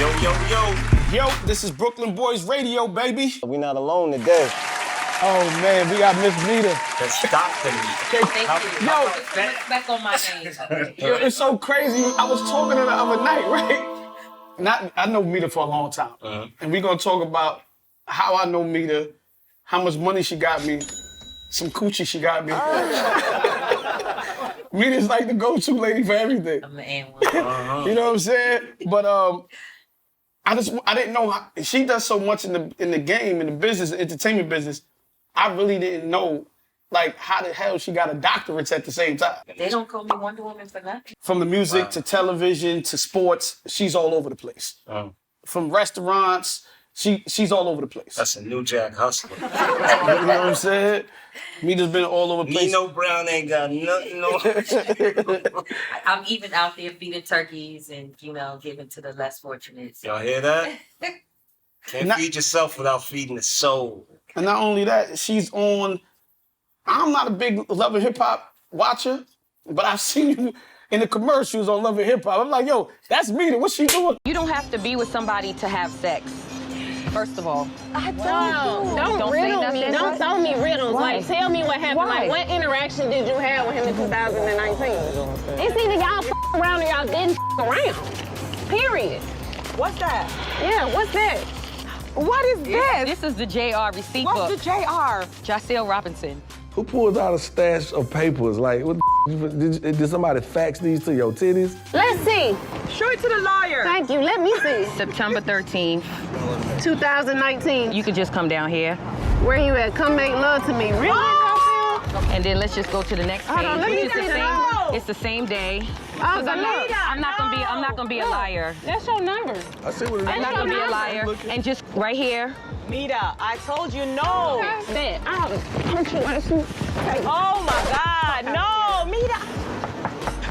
Yo, yo, yo. Yo, this is Brooklyn Boyz Radio, baby. We're not alone today. Oh, man, we got Miss Vita. That's Dr. Vita. Thank you. Yo, Respect on my name. yo, it's so crazy. I was talking to her the other night, right? I know Meda for a long time. And we're going to talk about how I know Meda, how much money she got me, some coochie she got me. Meda's like the go-to lady for everything. I'm the N1. You know what I'm saying? But I didn't know how, she does so much in the game, in the business, the entertainment business. I really didn't know, like, how the hell she got a doctorate at the same time. They don't call me Wonder Woman for nothing. From the music to television to sports, she's all over the place. From restaurants, she's all over the place. That's a New Jack hustler. You know what I'm saying? Meda's been all over the place. Nino Brown ain't got nothing on. I'm even out there feeding turkeys and, giving to the less fortunate. Y'all hear that? Can't feed yourself without feeding the soul. And not only that, she's on. I'm not a big Love and Hip Hop watcher, but I've seen you in the commercials on Love and Hip Hop. I'm like, yo, that's Meda. What's she doing? You don't have to be with somebody to have sex. First of all. Don't riddle me. Don't throw me riddles. Why? Like, tell me what happened. Why? Like, what interaction did you have with him in 2019? It's either y'all around or y'all didn't around. Period. What's that? Yeah, what's that? What is this? This is the JR receipt book. What's the JR? Jacel Robinson. Who pulls out a stash of papers? Like, what did somebody fax these to your titties? Let's see. Show it to the lawyer. Thank you. Let me see. September 13th. 2019. You could just come down here. Where you at? Come make love to me. Really? And then let's just go to the next page. Hold on, let me which is see the that. same. It's the same day. Oh, I'm not gonna be a liar. That's your number. I see what it is. I'm not gonna be a liar. And just right here. Meda, I told you no. That. I'll hurt you like you. Oh my God, no, Meda.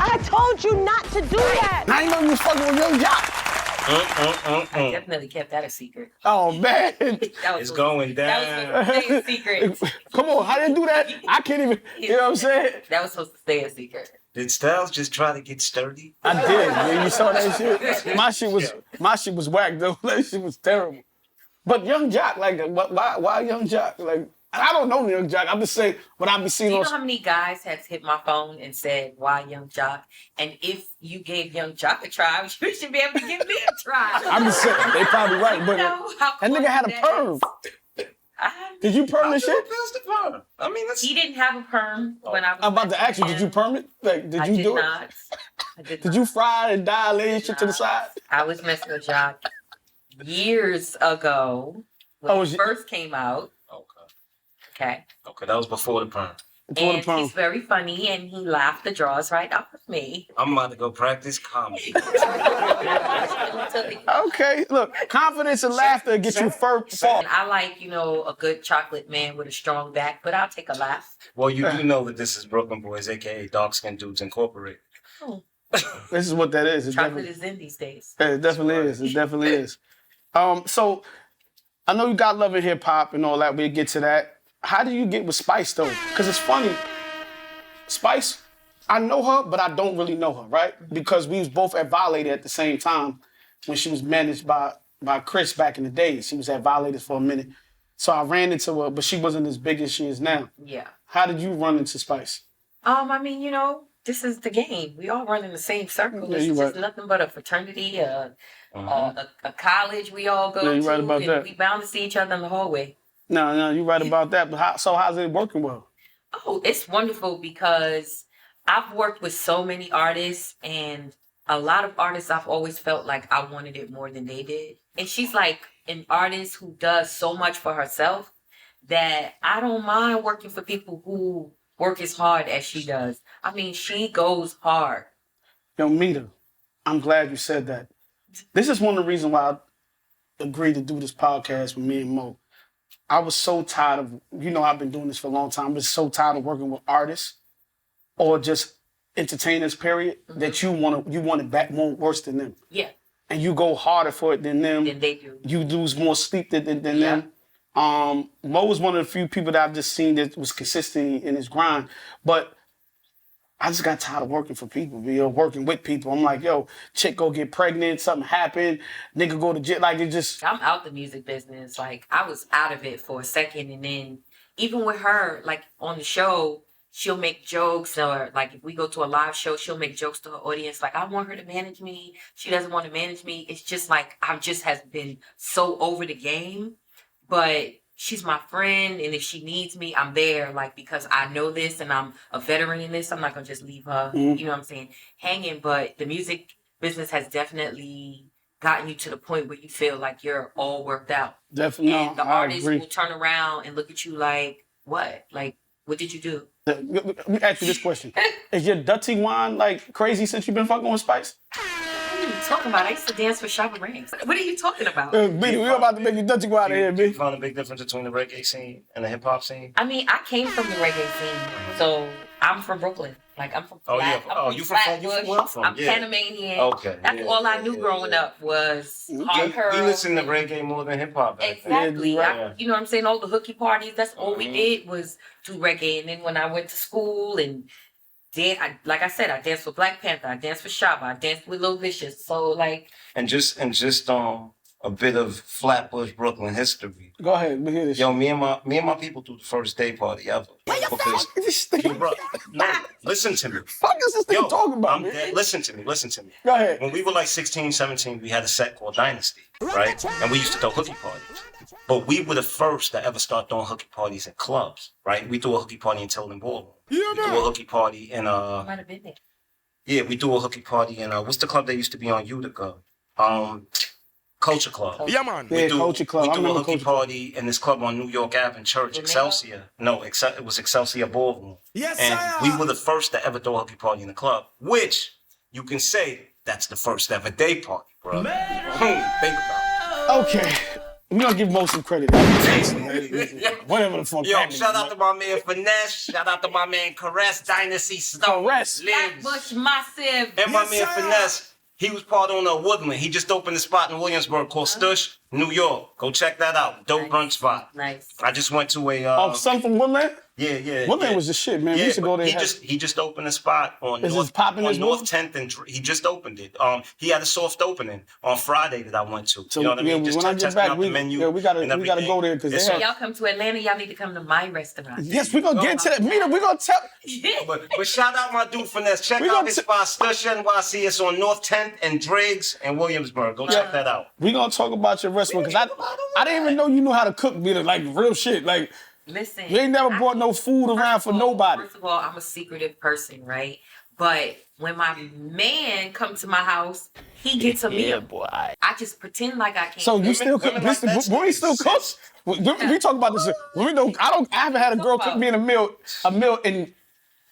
I told you not to do that. I ain't know you was fucking with Young Joc. I definitely kept that a secret. Oh, man. It's going That down. was supposed to stay a secret. Come on, how they do that? I can't even, you know what I'm saying? That was supposed to stay a secret. Did Styles just try to get sturdy? I did, man. You saw that shit? My shit was whack, though. That shit was terrible. But Young Joc, like, why Young Joc? Like, I don't know Young Joc. I'm just saying what I've been seeing Do you on... know how many guys have hit my phone and said, why Young Joc? And if you gave Young Joc a try, you should be able to give me a try. I'm just saying, they probably right, but that nigga had a perm. Did you perm this shit? I mean, that's... He didn't have a perm when I was... I'm about to ask you, did you perm it? Like, did you do it? I did Did not. you fry and dye, lay shit to the side? I was messing with Joc years ago when he first came out. Okay. Okay, that was before the perm. And he's very funny, and he laughed the draws right off of me. I'm about to go practice comedy. Okay, look, confidence and laughter gets you first. I like, a good chocolate man with a strong back, but I'll take a laugh. Well, you do know that this is Brooklyn Boyz, a.k.a. Dark Skin Dudes Incorporated. Oh. This is what that is. Chocolate is in these days. It definitely is. It definitely is. So, I know you got Love and Hip Hop and all that. We'll get to that. How do you get with Spice, though? Because it's funny. Spice, I know her, but I don't really know her, right? Because we was both at Violator at the same time when she was managed by Chris back in the day. She was at Violator for a minute. So I ran into her, but she wasn't as big as she is now. Yeah. How did you run into Spice? I mean, this is the game. We all run in the same circle. Yeah, It's you're just right. nothing but a fraternity, a college we all go Yeah, you're to, right about and that. we bound to see each other in the hallway. No, you're right about that. But how's it working well? Oh, it's wonderful because I've worked with so many artists, and a lot of artists I've always felt like I wanted it more than they did. And she's like an artist who does so much for herself that I don't mind working for people who work as hard as she does. I mean, she goes hard. Yo, Meda, I'm glad you said that. This is one of the reasons why I agreed to do this podcast with me and Moe. I was so tired of, I've been doing this for a long time, but so tired of working with artists or just entertainers, period, that you want it back more worse than them. Yeah. And you go harder for it than them. Than they do. You lose more sleep than them. Mo was one of the few people that I've just seen that was consistent in his grind. But I just got tired of working for people, working with people. I'm like, yo, chick go get pregnant, something happened, nigga go to jail. Like, it just... I'm out the music business. Like, I was out of it for a second. And then even with her, like, on the show, she'll make jokes. Or, like, if we go to a live show, she'll make jokes to her audience. Like, I want her to manage me. She doesn't want to manage me. It's just like, I've just has been so over the game. But... she's my friend, and if she needs me, I'm there, like, because I know this and I'm a veteran in this. I'm not going to just leave her, you know what I'm saying, hanging. But the music business has definitely gotten you to the point where you feel like you're all worked out. Definitely. And the artist will turn around and look at you like, what? Like, what did you do? Let me ask you this question. Is your dirty wine, like, crazy since you've been fucking with Spice? What are you talking about? I used to dance for Shabba Ranks. What are you talking about? B, we're about to make you dirty wine out of here, Do you B. find a big difference between the reggae scene and the hip hop scene? I mean, I came from the reggae scene, so I'm from Brooklyn. Like, I'm from you from where I'm from? I'm Yeah. Panamanian. Okay. That's all I knew growing up was hard We listen to reggae more than hip hop. Exactly. Yeah. You know what I'm saying? All the hooky parties, that's all we did was do reggae. And then when I went to school and like I said, I danced with Black Panther, I danced with Shabba, I danced with Lil Vicious. So like And just a bit of Flatbush, Brooklyn history. Go ahead, let me hear this. Yo, me and my people threw the first day party ever. Because no, listen to me. Fuck is this thing talking about, man? Listen to me. Go ahead. When we were like 16, 17, we had a set called Dynasty, right? And we used to throw hooky parties. But we were the first to ever start throwing hooky parties in clubs, right? We threw a hooky party in Tilden Ballroom. We threw a hooky party in might have been there. Yeah, we threw a hooky party in what's the club that used to be on Utica? Culture Club. Yeah, man. Yeah, Culture Club. We I threw a remember hooky Culture Club. party in this club on New York Ave in Church, Excelsior. No, it was Excelsior Ballroom. Yes, and sir. we were the first to ever throw a hooky party in the club, which you can say that's the first ever day party, bro. Think about it. Okay. We're going to give Mo some credit. Whatever the fuck Yo, that means, shout out to my man Finesse. Shout out to my man Caress, Dynasty Stone. Caress. Flatbush Massive. And my man Finesse, he was part owner of Woodland. He just opened a spot in Williamsburg called Stush, New York. Go check that out. Dope brunch spot. Nice. I just went to a... son from Woodland? Yeah. Woodland was the shit, man. We used to go there. He just opened a spot on Is North, this popping on as North well? 10th, and he just opened it. He had a soft opening on Friday that I went to. So, you know what I mean? yeah, Just when I get testing back, out we the menu. we gotta and go everything. there because It's they on- Y'all come to Atlanta, y'all need to come to my restaurant. Yes, we're gonna get to that. Mina, we're gonna tell. But shout out my dude Finesse. Check We out gonna his spot, Stush NYC. It's on North 10th and Driggs and Williamsburg. Go check that out. We're gonna talk about your restaurant because I didn't even know you knew how to cook, Mina, like real shit. Like, Listen. you ain't never brought no food around for nobody. First of all, I'm a secretive person, right? But when my man comes to my house, he gets a meal. boy. I just pretend like I can't. So you still cook? women like that When we still shit. cook? We talk about this. I haven't had a girl cook me in a meal in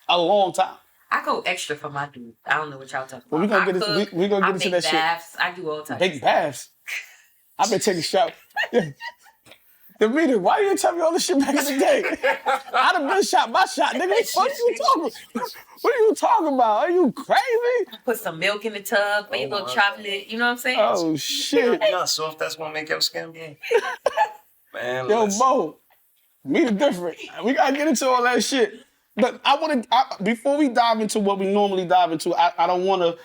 a long time. I go extra for my dude. I don't know what y'all talking about. Well, we gonna I get into- cook, we gonna get I into make that shit. baths. I do all types. Big baths. I've been taking shots. Demeter, why you didn't tell me all this shit back in the day? I'd have been shot by shot, nigga. What you talking? What are you talking about? Are you crazy? Put some milk in the tub, make a little chocolate. You know what I'm saying? Oh shit. Yeah, so if that's gonna make your skin blue. Man, Yo, listen. Mo, Meter different. We gotta get into all that shit. But before we dive into what we normally dive into, I don't wanna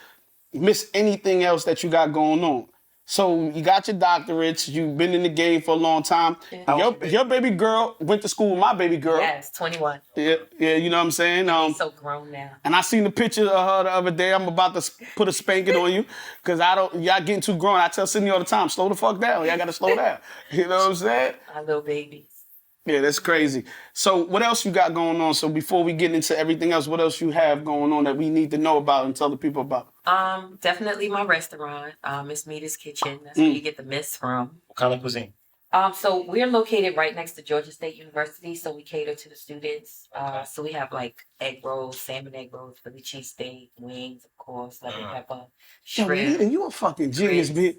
miss anything else that you got going on. So you got your doctorates, you've been in the game for a long time. Yeah. Your baby girl went to school with my baby girl. Yes, 21. Yeah, you know what I'm saying? He's so grown now. And I seen the picture of her the other day. I'm about to put a spanking on you because y'all getting too grown. I tell Sydney all the time, slow the fuck down. Y'all gotta slow down. You know what I'm saying? My little babies. Yeah, that's crazy. So what else you got going on? So before we get into everything else, what else you have going on that we need to know about and tell the people about? Definitely my restaurant, Miss Meda's Kitchen. That's where you get the miss from. What kind of cuisine? So we're located right next to Georgia State University, so we cater to the students. So we have like egg rolls, salmon egg rolls, Philly cheesesteak, wings, of course, lemon pepper, Yo, shrimp. Nita, you a fucking genius, bitch.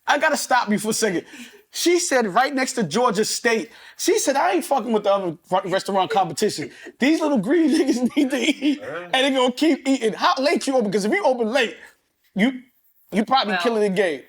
I gotta stop you for a second. She said right next to Georgia State. She said, I ain't fucking with the other restaurant competition. These little green niggas need to eat, and they gonna keep eating. How late you open? Because if you open late, you probably killing the game.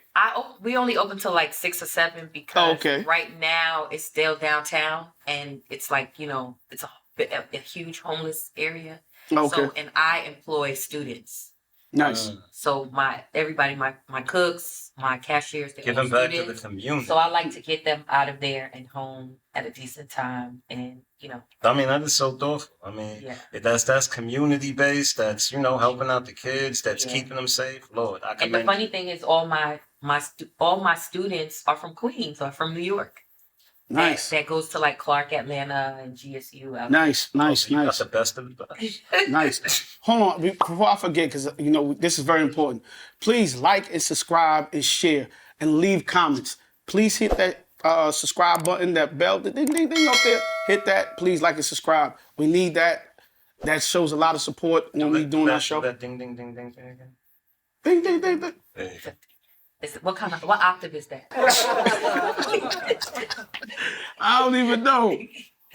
We only open till like 6 or 7 because right now it's still downtown and it's like, it's a huge homeless area. Okay. So, and I employ students. Nice. So everybody, my cooks, my cashiers, they Give all them back to the students. community. So I like to get them out of there and home at a decent time, and I mean, that is so thoughtful. I mean, that's community based. That's helping out the kids. That's keeping them safe. Lord, I And commend the you. funny thing is, all my students are from Queens or from New York. Nice. That goes to like Clark, Atlanta, and GSU. Out Nice. You got the best of the best. Nice. Hold on, before I forget, because this is very important. Please like and subscribe and share and leave comments. Please hit that subscribe button, that bell, the ding ding ding up there. Hit that. Please like and subscribe. We need that. That shows a lot of support when we doing our show. That ding ding ding ding ding again. Ding ding ding ding. There you go. What octave is that? I don't even know.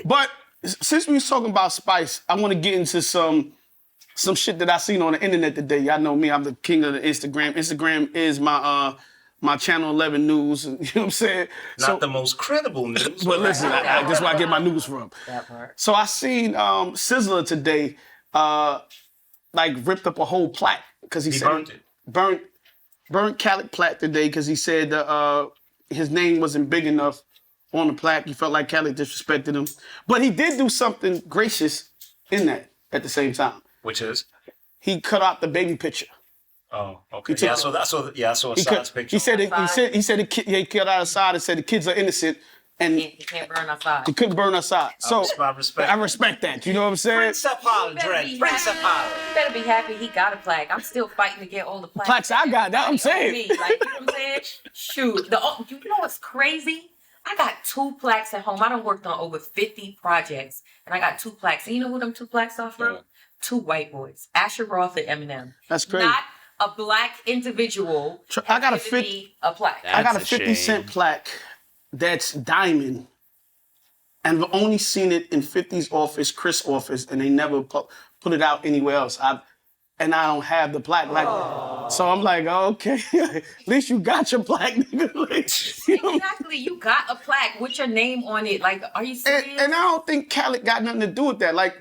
But since we was talking about Spice, I want to get into some shit that I seen on the internet today. Y'all know me, I'm the king of the Instagram. Instagram is my Channel 11 news. You know what I'm saying? Not the most credible news. But listen, that's where I get my news from. That part. So I seen Sizzler today, ripped up a whole plaque because he said burnt it. Burnt Khaled plaque today because he said his name wasn't big enough on the plaque. He felt like Khaled disrespected him. But he did do something gracious in that at the same time. Which is? He cut out the baby picture. Oh, okay. I saw a size picture. He said he cut out a side and said the kids are innocent and He can't burn outside. he couldn't burn outside. So I respect that. You know what I'm saying? Prince Apollo, Prince Apollo. You better be happy he got a plaque. I'm still fighting to get all the plaques. Plaques I got, that I'm saying. Me. Like, you know what I'm saying? Shoot. You know what's crazy? I got 2 plaques at home. I done worked on over 50 projects, and I got 2 plaques. And you know who them 2 plaques are from? 2 white boys. Asher Roth and Eminem. That's crazy. Not a black individual. I got a plaque. I got a 50-cent plaque that's diamond, and I've only seen it in 50's office, Chris' office, and they never put it out anywhere else. And I don't have the plaque. So I'm like, okay, at least you got your plaque, nigga. Exactly, you got a plaque with your name on it. Like, are you serious? And I don't think Khaled got nothing to do with that. Like,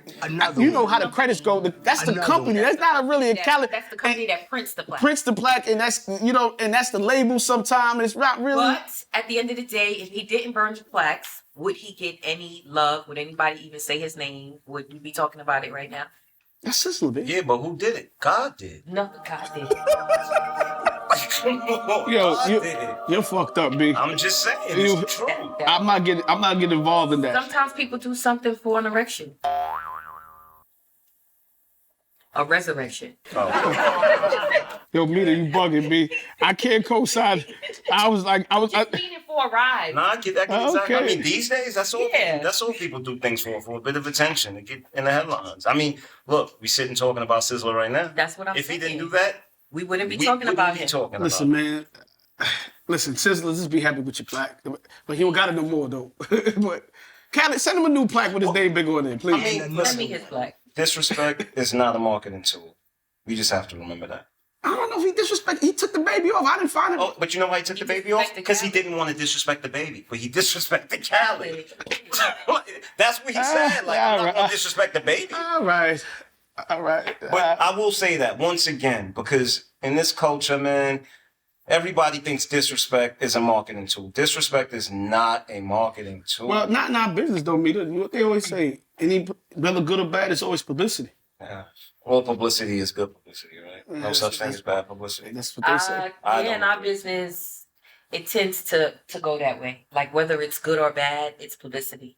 you know how the credits go. That's the company. That's not really a Khaled. That's the company that prints the plaque. Prints the plaque, and that's and that's the label. Sometimes it's not really. But at the end of the day, if he didn't burn the plaques, would he get any love? Would anybody even say his name? Would we be talking about it right now? That's just a little bit. Yeah, but who did it? God did. No, God did. You're fucked up, B. I'm just saying, it's true. I'm not getting involved in that. Sometimes people do something for an erection. A resurrection. Yo, Meda, you bugging me. I can't co-sign. I was Meaning for a ride. Nah, I get that. Exactly. Okay. I mean, these days, that's all people do things for a bit of attention to get in the headlines. I mean, look, we sitting talking about Sizzler right now. That's what I'm saying. If he didn't do that, we wouldn't be talking about him. Listen, man. Listen, Sizzler, just be happy with your plaque. But he don't got it no more, though. But Khaled, send him a new plaque with his name big on it, please. I mean, Send me his plaque. Disrespect is not a marketing tool. We just have to remember that. I don't know if he disrespected. He took the baby off. I didn't find him. Oh, but you know why he took the baby off? Because he didn't want to disrespect the baby, but he disrespected Khaled. That's what he said. Like, I'm not going to disrespect the baby. All right. But I will say that once again, because in this culture, man, everybody thinks disrespect is a marketing tool. Disrespect is not a marketing tool. Well, not in our business, though, Meda. What they always say, whether good or bad, it's always publicity. Yeah. All publicity is good publicity, right? No such thing as bad publicity. That's what they say. In our business, it tends to go that way. Like, whether it's good or bad, it's publicity.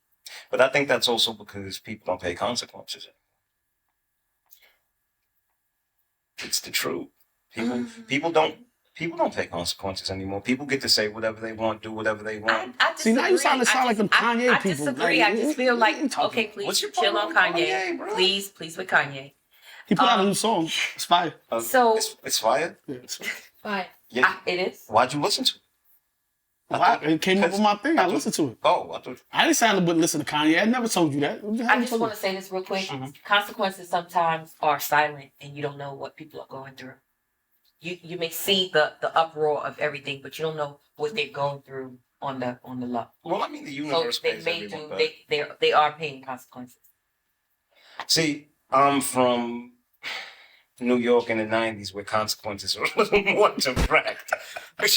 But I think that's also because people don't pay consequences. It's the truth. People don't pay consequences anymore. People get to say whatever they want, do whatever they want. I See, now you sound like them Kanye I people. disagree. Like, I just feel like, okay, What's please your chill problem on with Kanye. Kanye, bro? Please with Kanye. He put out a new song. It's fire. So it's fire. Yeah, it's fine. Yeah. It is. Why'd you listen to it? It came up with my thing. I listened to it. Oh, I thought. I didn't say I wouldn't listen to Kanye. I never told you that. I just want to say this real quick. Mm-hmm. Consequences sometimes are silent, and you don't know what people are going through. You may see the uproar of everything, but you don't know what they're going through on the low. Well, I mean, the universe So they pays may everyone do. back. They are paying consequences. See, I'm from New York in the 90s where consequences are a little more direct.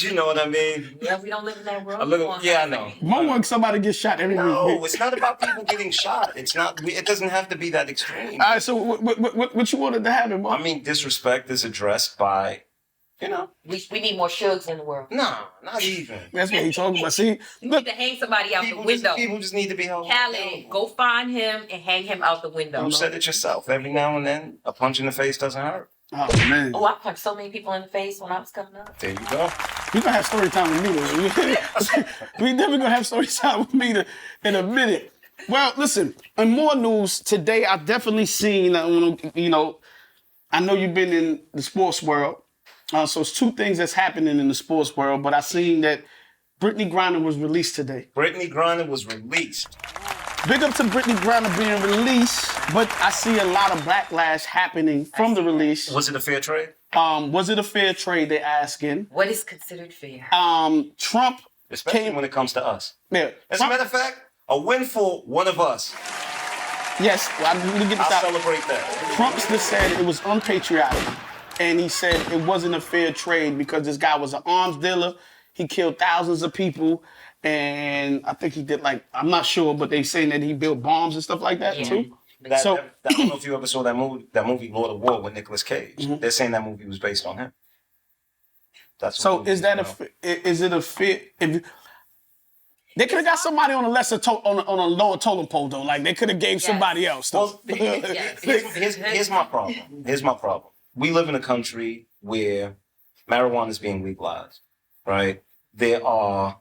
You know what I mean? Yeah, we don't live in that world. A little, yeah, I know. One somebody gets shot every week. No, it's not about people getting shot. It's not. It doesn't have to be that extreme. All right, so what you wanted to happen, Mo? I mean, disrespect is addressed by, you know. We need more Shugs in the world. No, not even. That's what he's talking about. See, You need to hang somebody out the window. People just need to be held. Khaled, go find him and hang him out the window. You said it yourself. Every now and then, a punch in the face doesn't hurt. oh man, Oh, I punched so many people in the face when I was coming up. There you go. we gonna have story time with Meda. We definitely gonna have story time with Meda in a minute. Well, listen. In more news today, I definitely seen. You know, I know you've been in the sports world, so it's two things that's happening in the sports world. But I seen that Brittany Griner was released today. Brittany Griner was released. Big up to Brittany Griner being released, but I see a lot of backlash happening from the release. Was it a fair trade? Was it a fair trade? They're asking. What is considered fair? Trump Especially came. when it comes to us. Yeah, As a Trump- matter of fact, a win for one of us. Yes, well, let me get this I'll out. celebrate that. Trump just said it was unpatriotic, and he said it wasn't a fair trade because this guy was an arms dealer. He killed thousands of people, and I think he did I'm not sure, but they saying that he built bombs and stuff like that too. I So- don't know if you ever saw that movie Lord of War with Nicolas Cage. They're saying that movie was based on him. That's So what is that is it a fair? They could have got somebody on a lesser on a lower totem pole though. Like they could have gave somebody else. Though. Well, here's my problem. Here's my problem. We live in a country where marijuana is being legalized, right? There are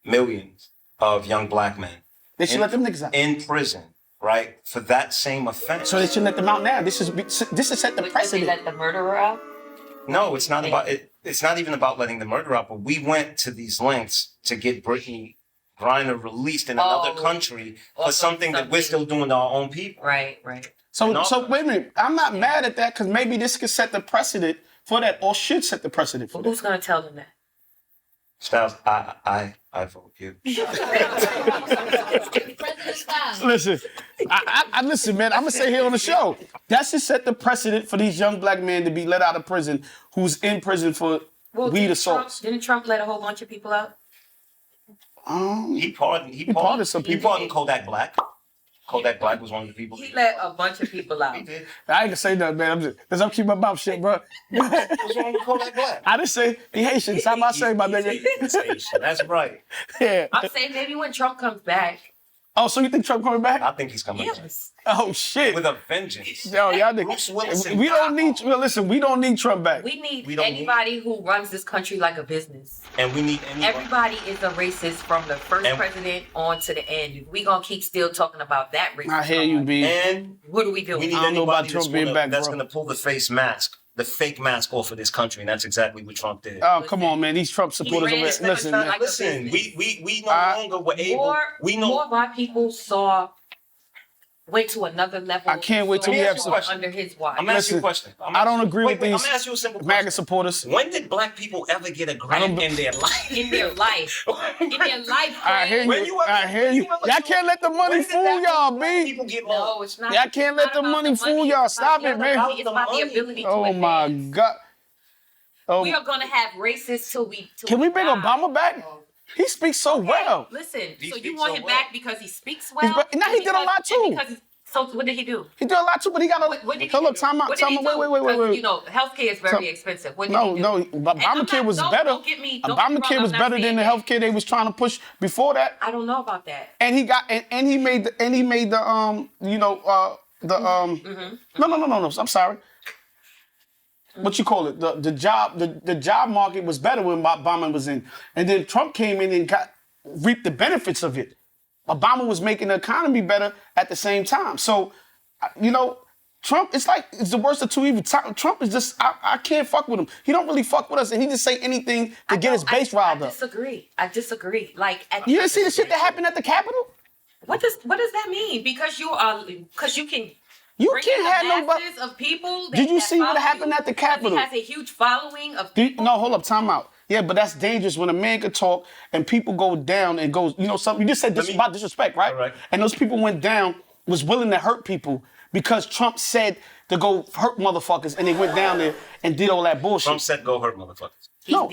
millions of young black men They should let them niggas out. in prison, right, for that same offense. So they should let them out now. This is set the Would they precedent. let the murderer out? No, it's not about it. It's not even about letting the murder out. But we went to these lengths to get Brittany Griner released in another country for something that we're still doing to our own people. Right. So wait a minute. I'm not mad at that because maybe this could set the precedent for that, or should set the precedent for that. Who's gonna tell them that? Styles, I vote you. Listen, I listen, man. I'm gonna say here on the show that should set the precedent for these young black men to be let out of prison who's in prison for weed assaults. Didn't Trump let a whole bunch of people out? He pardoned some He people. pardoned Kodak Black. Kodak Black was one of the people. He let a bunch of people out. He did. I ain't gonna say nothing, man. I'm keeping my mouth shut, bro. What's wrong with Kodak Black? I didn't say he Haitian. Stop my saying, my nigga. That's right. Yeah. I'm saying maybe when Trump comes back. Oh, so you think Trump coming back? I think he's coming back Yes. Oh shit. with a vengeance. Yo, y'all Bruce Willis niggas. and We don't Doc. need. Well, listen, we don't need Trump back. We need We don't anybody who runs this country like a business. And we need anybody. Everybody is a racist from the first And- president on to the end. We gonna keep still talking about that racism. I hear you, B. And What do we do? we need I don't know about anybody Trump being back, that's bro. going to pull the fake mask off of this country, and that's exactly what Trump did. Oh, come on, man. These Trump supporters ran over his there. Listen, country man. like- Listen, we no longer were able. More black people went to another level. I can't wait till we have some- under his watch. I'm asking you a question. I don't agree with I'm these gonna ask you a simple MAGA question. supporters. When did black people ever get a grant in their life? in their life. In their life. I hear When you. you ever- I hear you. when you ever- Y'all can't let the money When did fool that y'all, black B. people get No, lost? it's not. Y'all can't let it's the not about money fool y'all. Stop it, man. It's about the ability to Oh my advance. God. Oh, We are gonna have racists till we. can we bring die. Obama back? He speaks so well. Listen, He so you speaks want so him well. back because he speaks well? Now he did a lot, too. So what did he do? He did a lot too, but he got a. What did he Hold do? up, time out. What did he do? Wait. 'Cause, you know, healthcare is very expensive. What did he do? No, And I'm Obamacare not- was don't- better. don't get me wrong, Obamacare I'm was not better than saying the that. healthcare they was trying to push before that. I don't know about that. And he got and he made the No. I'm sorry. What you call it? The job market was better when Obama was in, and then Trump came in and reaped the benefits of it. Obama was making the economy better at the same time. So, Trump, it's the worst of two evils. Trump is just, I can't fuck with him. He don't really fuck with us, and he just say anything to get his base riled up. I disagree. Like, You didn't see the shit that happened at the Capitol? what does that mean? Because you can. You bring can't in the have nobody. masses of people. Did you that see what follow happened you, at the because Capitol? He has a huge following of people. No, hold up, time out. Yeah, but that's dangerous when a man can talk and people go down and goes, something. You just said this about disrespect, right? Correct. And those people went down, was willing to hurt people. because Trump said to go hurt motherfuckers, and they went down there and did all that bullshit. Trump said go hurt motherfuckers. No,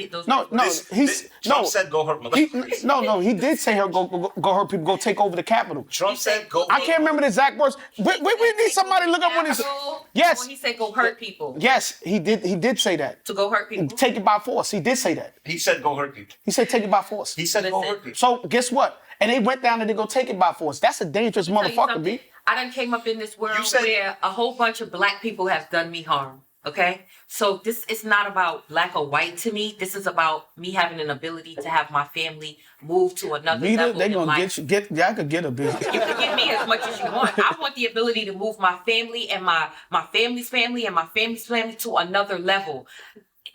Trump said go hurt motherfuckers. He did say go hurt people, go take over the Capitol. Trump said go. I can't remember the exact words. We need somebody to look up what he said. Yes. Or he said go hurt people. Yes, he did say that. To go hurt people. Take it by force. He did say that. He said go hurt people. He said take it by force. He said go hurt people. So guess what? And they went down and they go take it by force. That's a dangerous motherfucker, B. I done came up in this world where a whole bunch of black people have done me harm. Okay? So this is not about black or white to me. This is about me having an ability to have my family move to another level. They gonna I could get a bit. You can get me as much as you want. I want the ability to move my family and my family's family and my family's family to another level.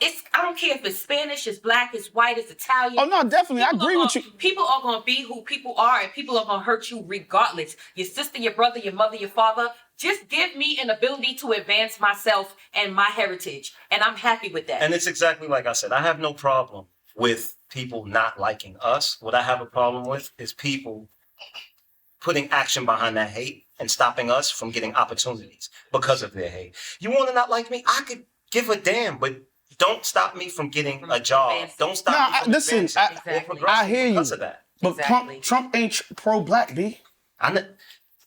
I don't care if it's Spanish, it's black, it's white, it's Italian. Oh no, definitely. I agree with you. People are gonna be who people are, and people are gonna hurt you regardless. Your sister, your brother, your mother, your father. Just give me an ability to advance myself and my heritage, and I'm happy with that. And it's exactly like I said. I have no problem with people not liking us. What I have a problem with is people putting action behind that hate and stopping us from getting opportunities because of their hate. You want to not like me? I could give a damn, but don't stop me from getting a job. Don't stop me from advancing or progressing I hear you. because of that. But Trump ain't pro-black, B.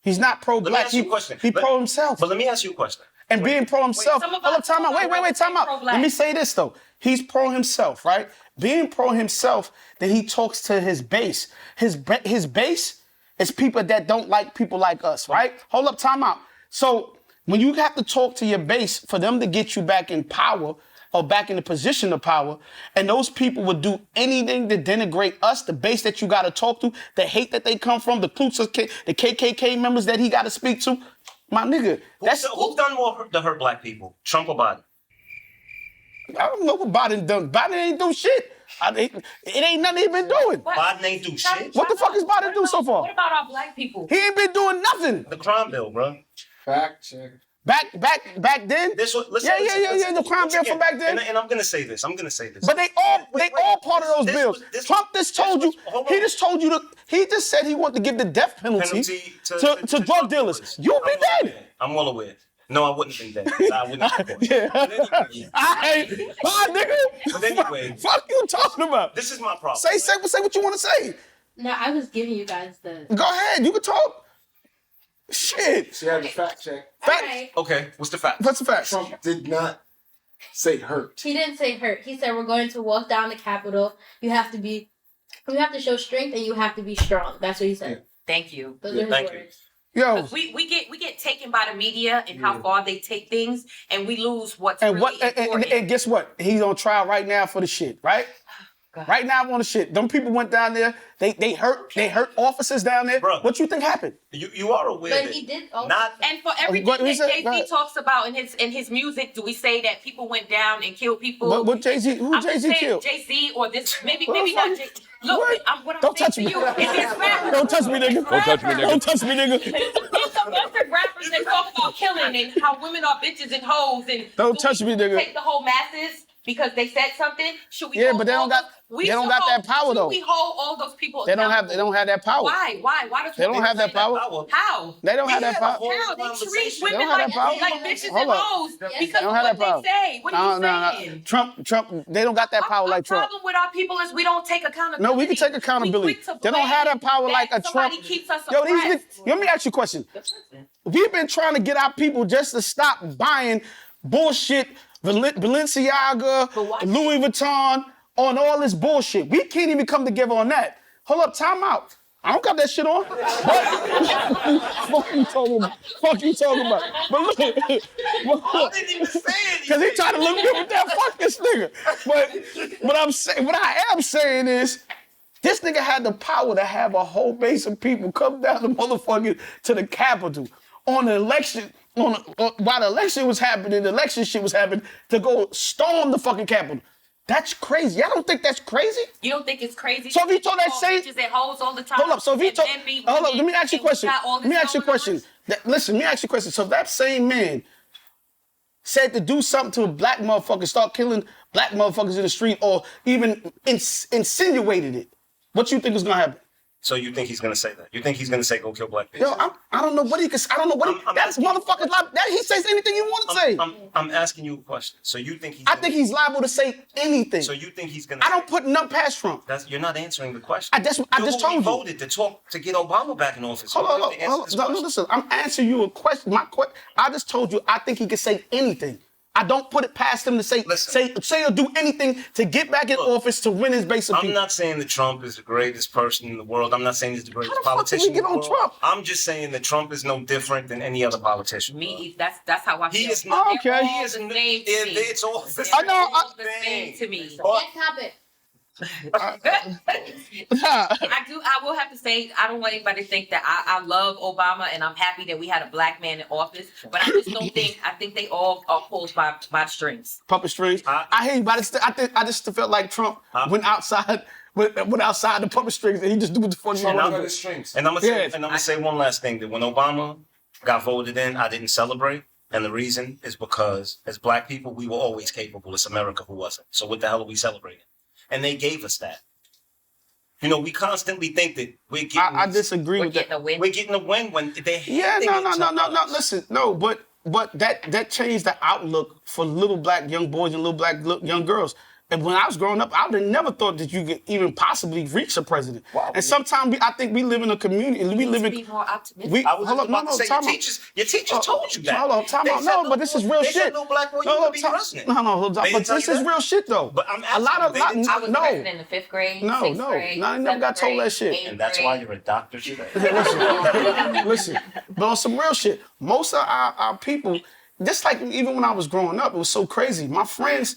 He's not pro-black. Let me ask you a question. He pro himself. But let me ask you a question. And being pro himself. Hold up, time out. Wait, time out. Let me say this though. He's pro himself, right? Being pro himself, then he talks to his base. His base is people that don't like people like us, right? Hold up, time out. So when you have to talk to your base for them to get you back in power or back in the position of power, and those people would do anything to denigrate us, the base that you got to talk to, the hate that they come from, the KKK members that he got to speak to, my nigga. Who's done more to hurt black people, Trump or Biden? I don't know what Biden done. Biden ain't do shit. It ain't nothing he been doing. Biden ain't do shit. What the fuck has Biden do so far? What about our black people? He ain't been doing nothing. The crime bill, bro. Fact check. Back then? Listen, the crime bill from back then. And I'm gonna say this. But they all part of those bills. Trump just told you. He just said he wanted to give the death penalty to drug dealers. You'll be dead. I'm well aware. No, I wouldn't have been dead. I wouldn't have been dead. But anyway, fuck you talking about? This is my problem. Say what you want to say. No, I was giving you guys the. Go ahead. You can talk. Shit. She had a fact check. Right. Okay, what's the fact? What's the fact? Trump did not say hurt. He didn't say hurt. He said we're going to walk down the Capitol. You have to show strength and you have to be strong. That's what he said. Thank you. Those are his words. Yo, we get taken by the media and how far they take things, and we lose what's really important. And guess what? He's on trial right now for the shit, right? Right now on the shit. Them people went down there. They hurt officers down there. Bruh. What you think happened? You are aware But that he did also. And for everything that Jay-Z talks about in his music, do we say that people went down and killed people? What Jay-Z? Who Jay-Z killed? Jay-Z or this? Maybe Well, not Jay. Look, what I'm Don't saying touch to me. you is this rapper. Don't touch me, nigga. Don't touch me, nigga. Don't touch me, nigga. It's a bunch of rappers that talk about killing and how women are bitches and hoes and Don't touch me, nigga. Take the whole masses because they said something. Should we? Yeah, hold but they don't got that power though. We hold all those people. They don't have that power. Why? Why does They don't have that power. How? They don't have that power. How? They treat women don't have like that power. bitches Hold and up. hoes Yes. because They don't of have what that power. they say. What are you saying? Trump, they don't got that power like Trump. Our problem with our people is we don't take accountability. No, we can take accountability. We quick to They don't have that power blame like a somebody Trump. keeps us Yo, oppressed. let me ask you a question. We've been trying to get our people just to stop buying bullshit, Balenciaga, Louis Vuitton, on all this bullshit. We can't even come together on that. Hold up, time out. I don't got that shit on. Fuck you talking about? But look, I didn't even say it. because he trying to look good with that fuck this nigga. But what I am saying is, this nigga had the power to have a whole base of people come down the motherfucking to the Capitol on the election, while the election was happening, the election shit was happening, to go storm the fucking Capitol. That's crazy. Y'all don't think that's crazy? You don't think it's crazy? So if he told that same... bitches and hoes all the time. Hold up, so if he told... Hold up, let me ask you a question. Let me ask you a question. So if that same man said to do something to a black motherfucker, start killing black motherfuckers in the street, or even insinuated it, what you think is gonna happen? So you think he's gonna say that? You think he's gonna say go kill black people? Yo, I don't know what he can. I don't know what that's motherfucker's liable. He says anything you want to say. I'm asking you a question. So you think he's? I think he's liable to say anything. So you think he's gonna? I don't put nothing past Trump. You're not answering the question. I just told you. Voted to get Obama back in office. Hold on. No, listen. I'm answering you a question. I just told you. I think he can say anything. I don't put it past him to say or do anything to get back in office to win his base of people. I'm not saying that Trump is the greatest person in the world. I'm not saying he's the greatest How the politician. fuck did we get on Trump? I'm just saying that Trump is no different than any other politician. That's how I feel. He is not. Okay. He is the same. It's all the I know. The same to me. Next topic. I will have to say, I don't want anybody to think that I love Obama and I'm happy that we had a black man in office, but I just don't think, I think they all are pulled by strings. Puppet strings. I hear you, but I just felt like Trump went outside the puppet strings and he just do what the fuck he wanted to do. And I'm gonna say one last thing, that when Obama got voted in, I didn't celebrate. And the reason is because as black people, we were always capable. It's America who wasn't. So what the hell are we celebrating? And they gave us that. You know, we constantly think that we're getting. I disagree with that. We're getting a win when they. No. Listen, no, but that changed the outlook for little black young boys and little black young girls. And when I was growing up, I would have never thought that you could even possibly reach a president. Wow. And sometimes I think we live in a community. We live in. Be more optimistic. Your teachers told you that. Hold on, time out. No, but this is real shit. No black boy, you could be president. No, but this is real shit though. But I'm asking, I was president in the 5th grade. No, I never got told that shit. And that's why you're a doctor today. Listen, but on some real shit, most of our people, just like even when I was growing up, it was so crazy. My friends,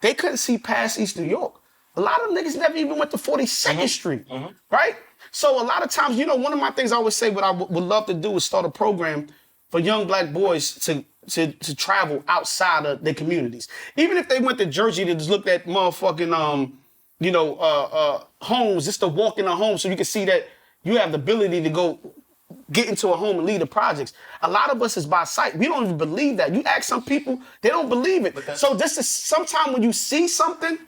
they couldn't see past East New York. A lot of niggas never even went to 42nd Street, right? So a lot of times, you know, one of my things I always say, what I would love to do is start a program for young black boys to travel outside of their communities. Even if they went to Jersey to just look at motherfucking, homes, just to walk in a home so you can see that you have the ability to go get into a home and lead the projects. A lot of us is by sight. We don't even believe that. You ask some people, they don't believe it. So this is sometimes when you see something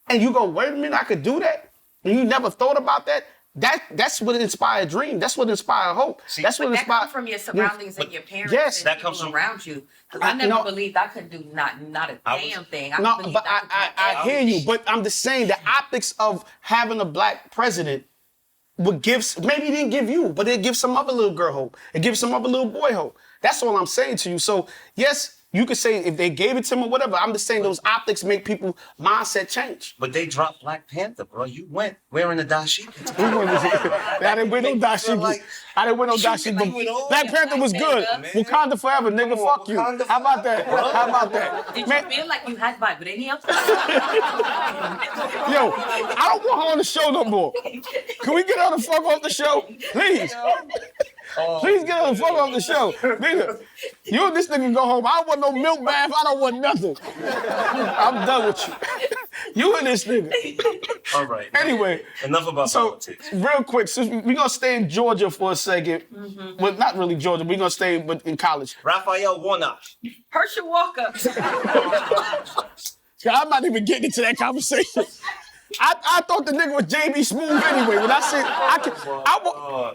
and you go, wait a minute, I could do that, and you never thought about that, that's what inspired dream. That's what inspired hope. See, that's what inspired. That comes from your surroundings and your parents. Yes, and that comes from around you. Because I never believed I could do not a damn thing. I hear you, but I'm just saying the optics of having a black president would give, maybe it didn't give you, but it gives some other little girl hope. It gives some other little boy hope. That's all I'm saying to you. So yes, you could say if they gave it to him or whatever. I'm just saying those optics make people mindset change. But they dropped Black Panther, bro. You went wearing a dashiki. I didn't wear no dashiki. I didn't wear no dashiki. Black Panther was good. Wakanda forever, nigga. Fuck you. How about that? How about that? Did you feel like you had vibranium? Yo, I don't want her on the show no more. Can we get her the fuck off the show? Please. Please get her the fuck off the show. Nigga, you and this nigga go home. I don't want no milk bath. I don't want nothing. I'm done with you. You and this nigga. All right. Anyway. Enough about politics. Real quick, since we're going to stay in Georgia for a second. Well, not really Georgia. We're going to stay in college. Raphael Warnock. Herschel Walker. I'm not even getting into that conversation. I thought the nigga was JB Smooth anyway. When I said,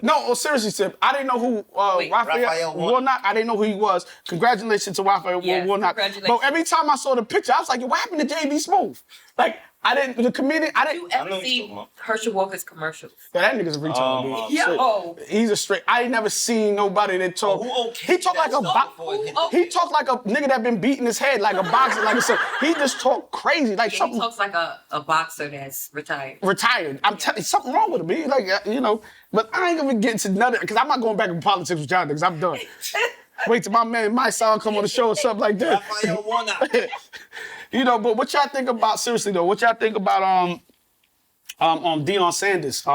no, seriously, Tip, I didn't know who Raphael Warnock, I didn't know who he was. Congratulations to Raphael Warnock. But every time I saw the picture, I was like, what happened to JB Smooth? Like, the comedian, Did you ever see Herschel Walker's commercials? Yeah, that nigga's a retard. Yo. He's a straight, I ain't never seen nobody that talk. He talk like he talk like a nigga that been beating his head, like a boxer, like I said. He just talk crazy, like something. He talks like a boxer that's retired. I'm telling you, something wrong with him. He like, you know, but I ain't gonna get into nothing, because I'm not going back in politics with y'all niggas. I'm done. Wait till my man, my son come on the show or something like that. Raphael Warnock. You know, but what y'all think about, seriously though, what y'all think about Deion Sanders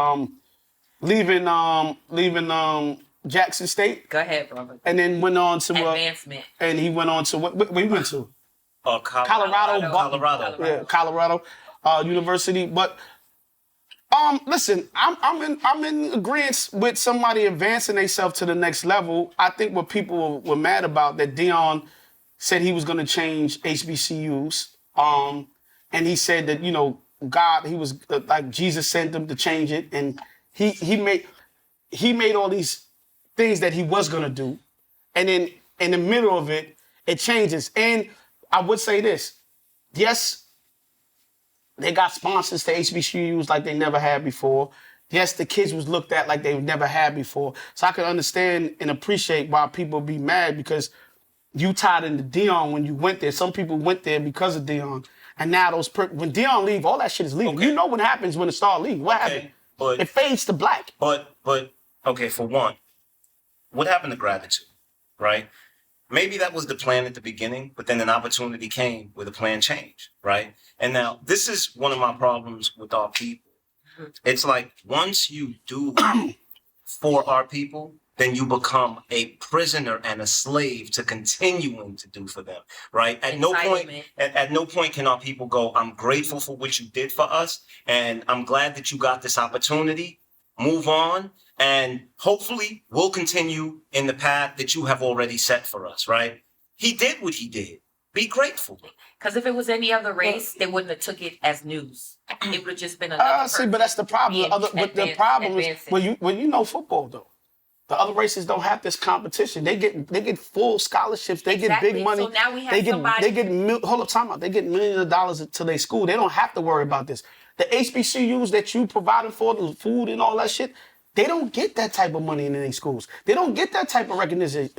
leaving Jackson State? Go ahead, brother. And then went on to advancement. And he went on to what he went to? Colorado. Yeah, Colorado University. But listen, I'm in agreement with somebody advancing themselves to the next level. I think what people were mad about that Deion said he was going to change HBCUs, and he said that, you know, God, he was like Jesus sent him to change it, and he made all these things that he was gonna do, and then in the middle of it, it changes. And I would say this: yes, they got sponsors to HBCUs like they never had before. Yes, the kids was looked at like they've never had before. So I can understand and appreciate why people be mad because you tied into Deion when you went there. Some people went there because of Deion. And now when Deion leave, all that shit is leaving. Okay. You know what happens when the star leave. What happened? It fades to black. But okay, for one, what happened to gratitude, right? Maybe that was the plan at the beginning, but then an opportunity came where the plan changed, right? And now this is one of my problems with our people. It's like once you do for our people, then you become a prisoner and a slave to continuing to do for them, right? At no point can our people go, I'm grateful for what you did for us, and I'm glad that you got this opportunity. Move on, and hopefully we'll continue in the path that you have already set for us, right? He did what he did. Be grateful. Because if it was any other race, they wouldn't have took it as news. It would have just been another see, but that's the problem. The problem is when you know football though. The other races don't have this competition. They get full scholarships. They get big money. So now we have They get millions of dollars to their school. They don't have to worry about this. The HBCUs that you providing for, the food and all that shit, they don't get that type of money in their schools. They don't get that type of recognition.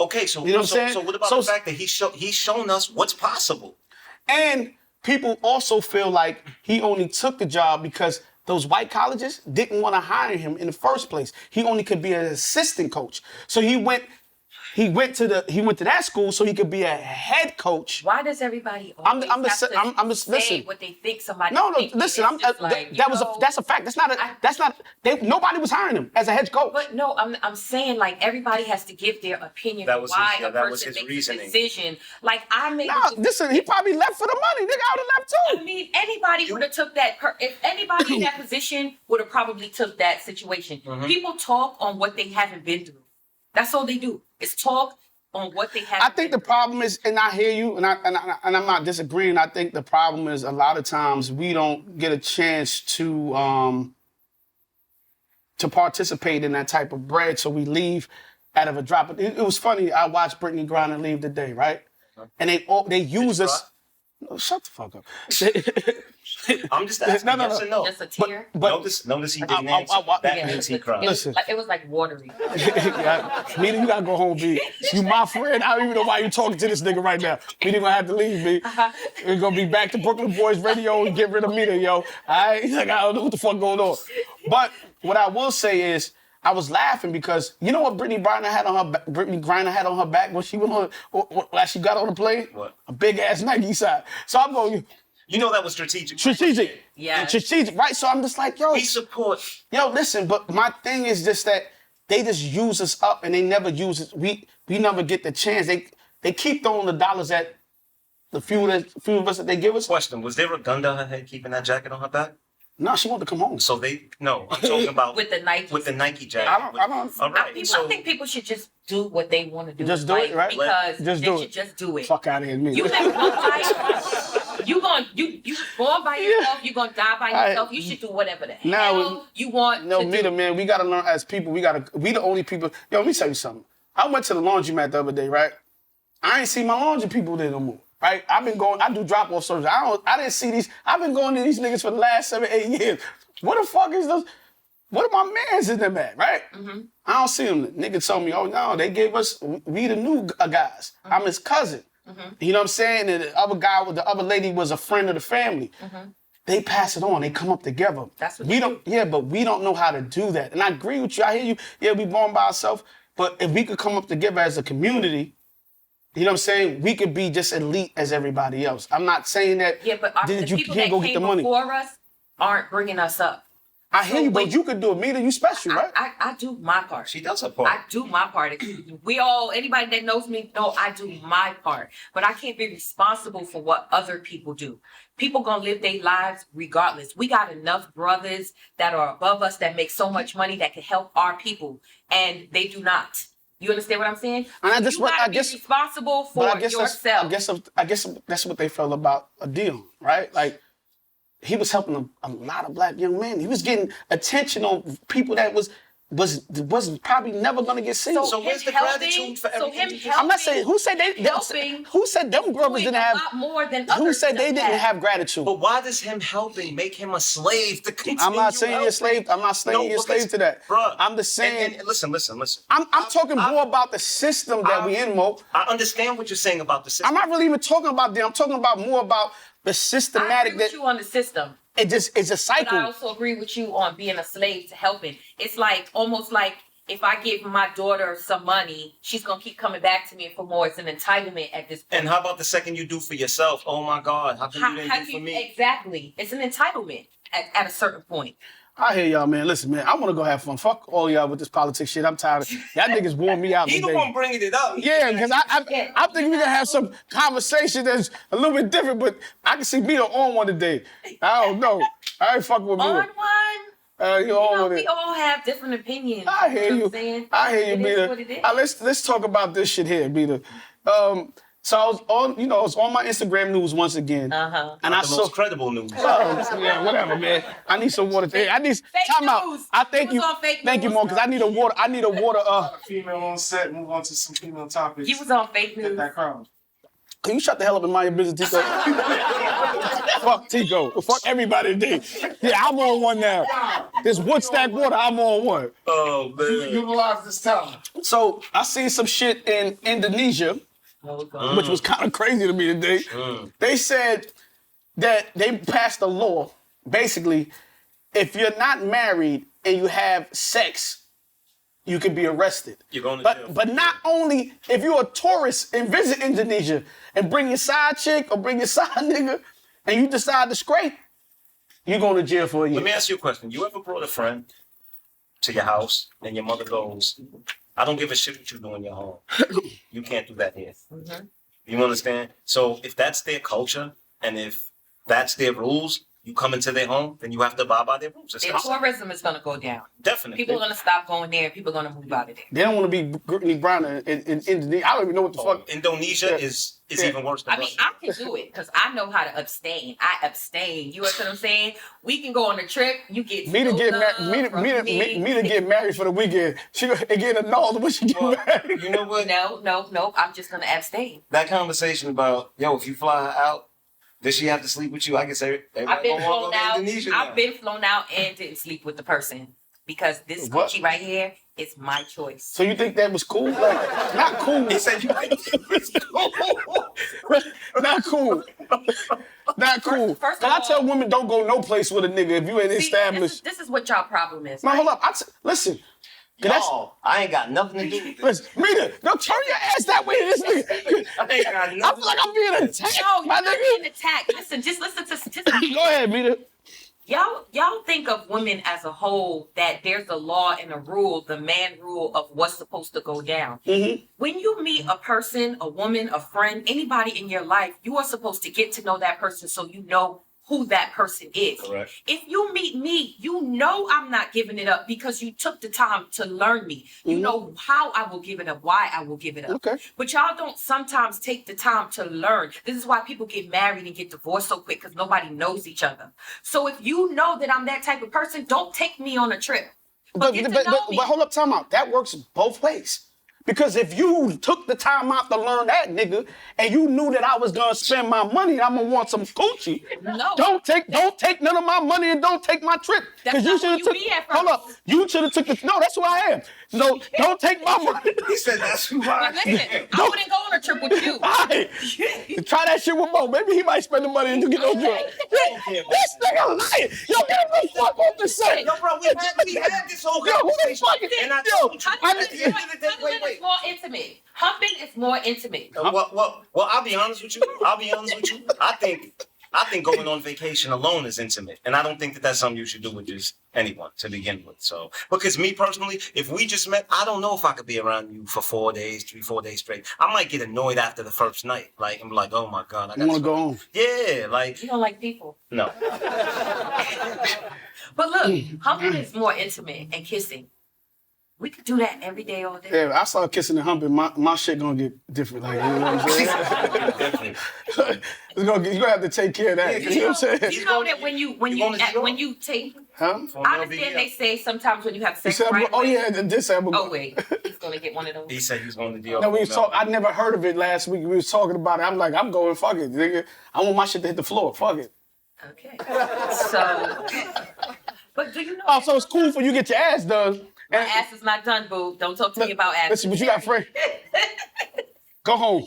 Okay, so you know what I'm saying? So what about the fact that he's shown us what's possible? And people also feel like he only took the job because those white colleges didn't want to hire him in the first place. He only could be an assistant coach. So he went to that school so he could be a head coach. Why does everybody always have to say what they think somebody? No, listen. That's a fact. Nobody was hiring him as a head coach. But no, I'm saying like everybody has to give their opinion on why a person makes a decision. Like I made. No, listen. He probably left for the money. Nigga, I would have left too. I mean, anybody would have took that. If anybody in that position would have probably took that situation. Mm-hmm. People talk on what they haven't been through. That's all they do. Is talk on what they have. I think the problem is, and I hear you, and I'm not disagreeing. I think the problem is a lot of times we don't get a chance to participate in that type of bread, so we leave out of a drop. It was funny. I watched Brittany Griner leave today, right? And they use us. No, shut the fuck up. I'm just asking. No. Just a tear. But notice he didn't answer. That means he cried. Listen, it was like watery. Meda, you gotta go home, B. You my friend. I don't even know why you talking to this nigga right now. Meda gonna have to leave, B. We're gonna be back to Brooklyn Boys Radio and get rid of Meda, yo. All right? He's like, I don't know what the fuck going on. But what I will say is, I was laughing because you know what Brittany Griner had on her back when she went on when she got on the plane? What? A big ass Nike side. So I'm going. You know that was strategic. Yeah. Strategic, right? So I'm just like, yo. We support. Yo, listen, but my thing is just that they just use us up and they never use it. We never get the chance. They keep throwing the dollars at the few of us that they give us. Question: was there a gun to her head keeping that jacket on her back? No, she wanted to come home. So I'm talking about with the Nike jacket. I don't. All right. I think people should just do what they want to do. Just do it, right? Because just they should just do it. Fuck out of here, me. You live one life. You born by yourself. You gonna die by yourself. You should do whatever the hell you want. No, to Meda, do. man, we gotta learn as people. We the only people. Yo, let me tell you something. I went to the laundromat the other day, right? I ain't see my laundry people there no more. Right? I do drop-off service. I didn't see these. I've been going to these niggas for the last 7-8 years. What the fuck is those? What are my mans in them at, right? Mm-hmm. I don't see them. Nigga told me, oh no, they gave us, we the new guys. Mm-hmm. I'm his cousin. Mm-hmm. You know what I'm saying? And the other lady was a friend of the family. Mm-hmm. They pass it on. They come up together. That's what we don't. Yeah, but we don't know how to do that. And I agree with you. I hear you. Yeah, we born by ourselves. But if we could come up together as a community, you know what I'm saying? We could be just elite as everybody else. I'm not saying that. Yeah, but the people that came before us aren't bringing us up. I hear you, but you could do it. Meda, you special, right? I do my part. She does her part. I do my part. Anybody that knows me, know I do my part. But I can't be responsible for what other people do. People gonna live their lives regardless. We got enough brothers that are above us that make so much money that can help our people, and they do not. You understand what I'm saying? And you gotta be responsible for yourself. I guess that's what they felt about Deion, right? Like, he was helping a lot of black young men. He was getting attention on people that was probably never gonna get seen. So where's the gratitude for everything? I'm not saying who said who said them brothers didn't have a lot more than who others said they didn't have. have gratitude? But why does him helping make him a slave to continue? I'm not saying you're a slave. I'm not saying you're a slave to that. Bruh, I'm just saying. And listen. I'm talking more about the system that we in, Mo. I understand what you're saying about the system. I'm not really even talking about them. I'm talking about more about the systematic. I agree with you on the system. It's a cycle. But I also agree with you on being a slave to helping. It's like almost like if I give my daughter some money, she's gonna keep coming back to me for more. It's an entitlement at this point. And how about the second you do for yourself? Oh my God, how come you didn't do for me? Exactly. It's an entitlement at a certain point. I hear y'all, man. Listen, man, I want to go have fun. Fuck all y'all with this politics shit. I'm tired of y'all niggas wore me out He today. the one bringing it up. Yeah, because I think we can have some conversation that's a little bit different, but I can see Meda on one today. I don't know. I ain't fucking with Meda. On one? You on with we it. all have different opinions. I hear you. Know what I'm saying? I hear you, It is Meda. what it is. Let's talk about this shit here, Meda. So I was on my Instagram news once again, and I The saw most credible news. yeah, whatever, man. I need some water. I need time out. news. I thank He you. was on fake Thank you, news. Mo, because I need a water. Female on set, move on to some female topics. He was on fake Get news. that crowd. Can you shut the hell up and mind your business, Tico? Fuck Tico. Fuck everybody today. Yeah, I'm on one now. This Woodstack water, I'm on one. Oh man. Utilize this time. So I seen some shit in Indonesia, which was kind of crazy to me today. They said that they passed a law, basically, if you're not married and you have sex, you can be arrested. You're going to jail. But not only if you're a tourist and visit Indonesia and bring your side chick or bring your side nigga and you decide to scrape, you're going to jail for a year. Let me ask you a question. You ever brought a friend to your house and your mother goes, I don't give a shit what you do in your home. You can't do that here. You understand? So if that's their culture and if that's their rules, you come into their home, then you have to abide by their rules. And tourism is going to go down. Definitely. People are going to stop going there. People are going to move out of there. They don't want to be Brittany Brown in Indonesia. I don't even know what the fuck. Indonesia is even worse than I mean, Russia. I can do it because I know how to abstain. I abstain. You know what I'm saying? We can go on a trip. You get Me to get married for the weekend. She get annulled when she get married. You know what? No. I'm just going to abstain. That conversation about, if you fly out, does she have to sleep with you? I guess everybody I've been gonna walk flown over to out. Indonesia now. I've been flown out and didn't sleep with the person because this What? coochie right here is my choice. So you think that was cool? Like, not cool. He said you think it was cool. Not cool. Not cool. First of Cause I all- tell women don't go no place with a nigga if you ain't See, established. This is what y'all problem is. No, right? hold up. Listen. 'Cause that's- Y'all, I ain't got nothing to do with this. Listen, Meda, don't turn your ass that way to this nigga. I ain't got I feel nothing. like I'm being attacked, No, my you're not nigga. being attacked. Listen, just listen to statistics. Go ahead, Meda. Y'all think of women as a whole that there's a law and a rule, the man rule of what's supposed to go down. When you meet a person, a woman, a friend, anybody in your life, you are supposed to get to know that person so you know who that person is. Correct. If you meet me, you know I'm not giving it up because you took the time to learn me. You know how I will give it up, why I will give it up. Okay. But y'all don't sometimes take the time to learn. This is why people get married and get divorced so quick because nobody knows each other. So if you know that I'm that type of person, don't take me on a trip. But get to know me. hold up, time out. That works both ways. Because if you took the time out to learn that nigga and you knew that I was gonna spend my money and I'm gonna want some coochie, No. don't take none of my money and don't take my trip. That's you not should have who took. you be at Hold up, first. you should have took the. No, that's who I am. No, don't take my money. He said that's who I But listen, I wouldn't go on a trip with you. Hey, try that shit with Mo. Maybe he might spend the money and you get no drug. This nigga lying. Yo, get the fuck off the set. Yo, bro, we had this whole Yo, who the conversation. fuck is And I yo? told you. Humping Wait. is more intimate. Humping is more intimate. Well, I'll be honest with you. I think going on vacation alone is intimate. And I don't think that that's something you should do with just anyone to begin with. So, because me personally, if we just met, I don't know if I could be around you for 4 days, 4 days straight. I might get annoyed after the first night. Like, I'm like, oh my God. I You want to go home? Yeah, like, You don't like people. no. But look, humping is more intimate and kissing. We could do that every day, all day. Yeah, I start kissing and humping, my shit gonna get different. Like, you know what I'm saying? You're gonna have to take care of that. You know what I'm saying? You know that when you take, Huh? I understand they say sometimes when you have You sex, said, right? oh yeah, this said, Oh wait, he's gonna get one of those. He said he's going to deal. No, I never heard of it last week. We was talking about it. I'm like, I'm going, fuck it, nigga. I want my shit to hit the floor. Fuck it. Okay. So, but do you know? Oh, so it's cool for you to get your ass done. My ass is not done, boo. Don't talk to me about ass. Listen, but you got friends. Go home.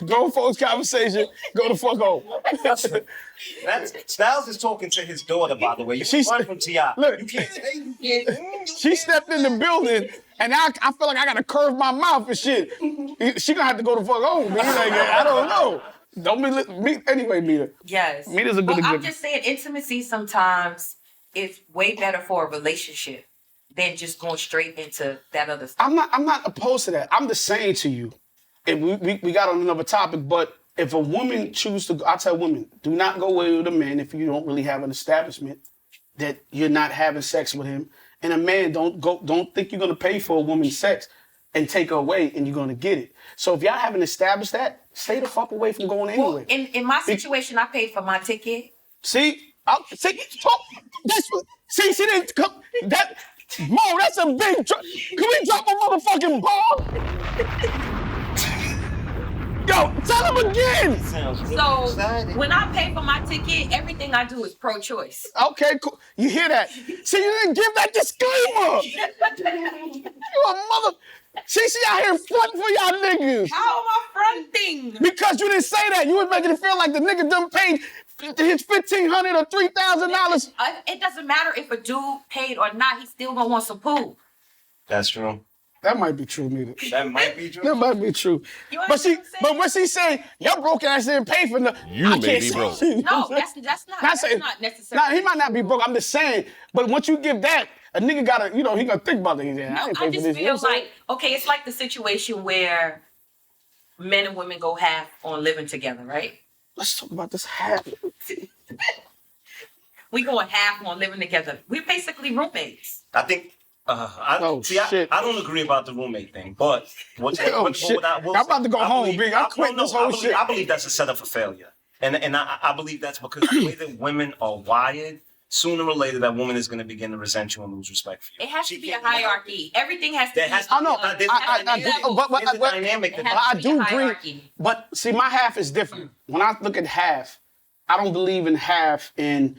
Go folks conversation. Go the fuck home. Styles is talking to his daughter, by the way. You can run from T.I. Look, You can't. she stepped in the building, and I feel like I gotta curve my mouth and shit. She gonna have to go the fuck home, man. Like, I don't know. Don't be me anyway, Meda. Yes. Meda's a good But example. I'm just saying, intimacy sometimes is way better for a relationship than just going straight into that other stuff. I'm not opposed to that. I'm just saying to you, if we got on another topic, but if a woman chooses to, I tell women, do not go away with a man if you don't really have an establishment that you're not having sex with him. And a man, don't think you're gonna pay for a woman's sex and take her away and you're gonna get it. So if y'all haven't established that, stay the fuck away from going anywhere. In my situation, I paid for my ticket. See, that's what. See, she didn't come. That Mo, that's a big. Can we drop a motherfucking ball? Yo, tell him again. So when I pay for my ticket, everything I do is pro-choice. Okay, cool. You hear that? See, you didn't give that disclaimer. You a mother. See, out here fronting for y'all niggas. How am I fronting? Because you didn't say that. You was making it feel like the nigga done paid his $1,500 or $3,000. It doesn't matter if a dude paid or not. He's still gonna want some pool. That's true. That might be true, Meda. That might be true. That might be true. But when she say your broke ass didn't pay for nothing, You may be broke. No, that's not necessarily. Nah, he might not be broke. I'm just saying. But once you give that, a nigga gotta, he gonna think about it. No, I just feel like, okay, it's like the situation where men and women go half on living together, right? Let's talk about this half. We going half on living together. We're basically roommates. I think. I don't agree about the roommate thing, but what shit. I'm about to go home, big. I quit this whole shit. I believe that's a setup for failure, and I believe that's because the way that women are wired, sooner or later that woman is going to begin to resent you and lose respect for you. It has to be a hierarchy. Everything has to be. I know. I do agree. But see, my half is different. When I look at half, I don't believe in half in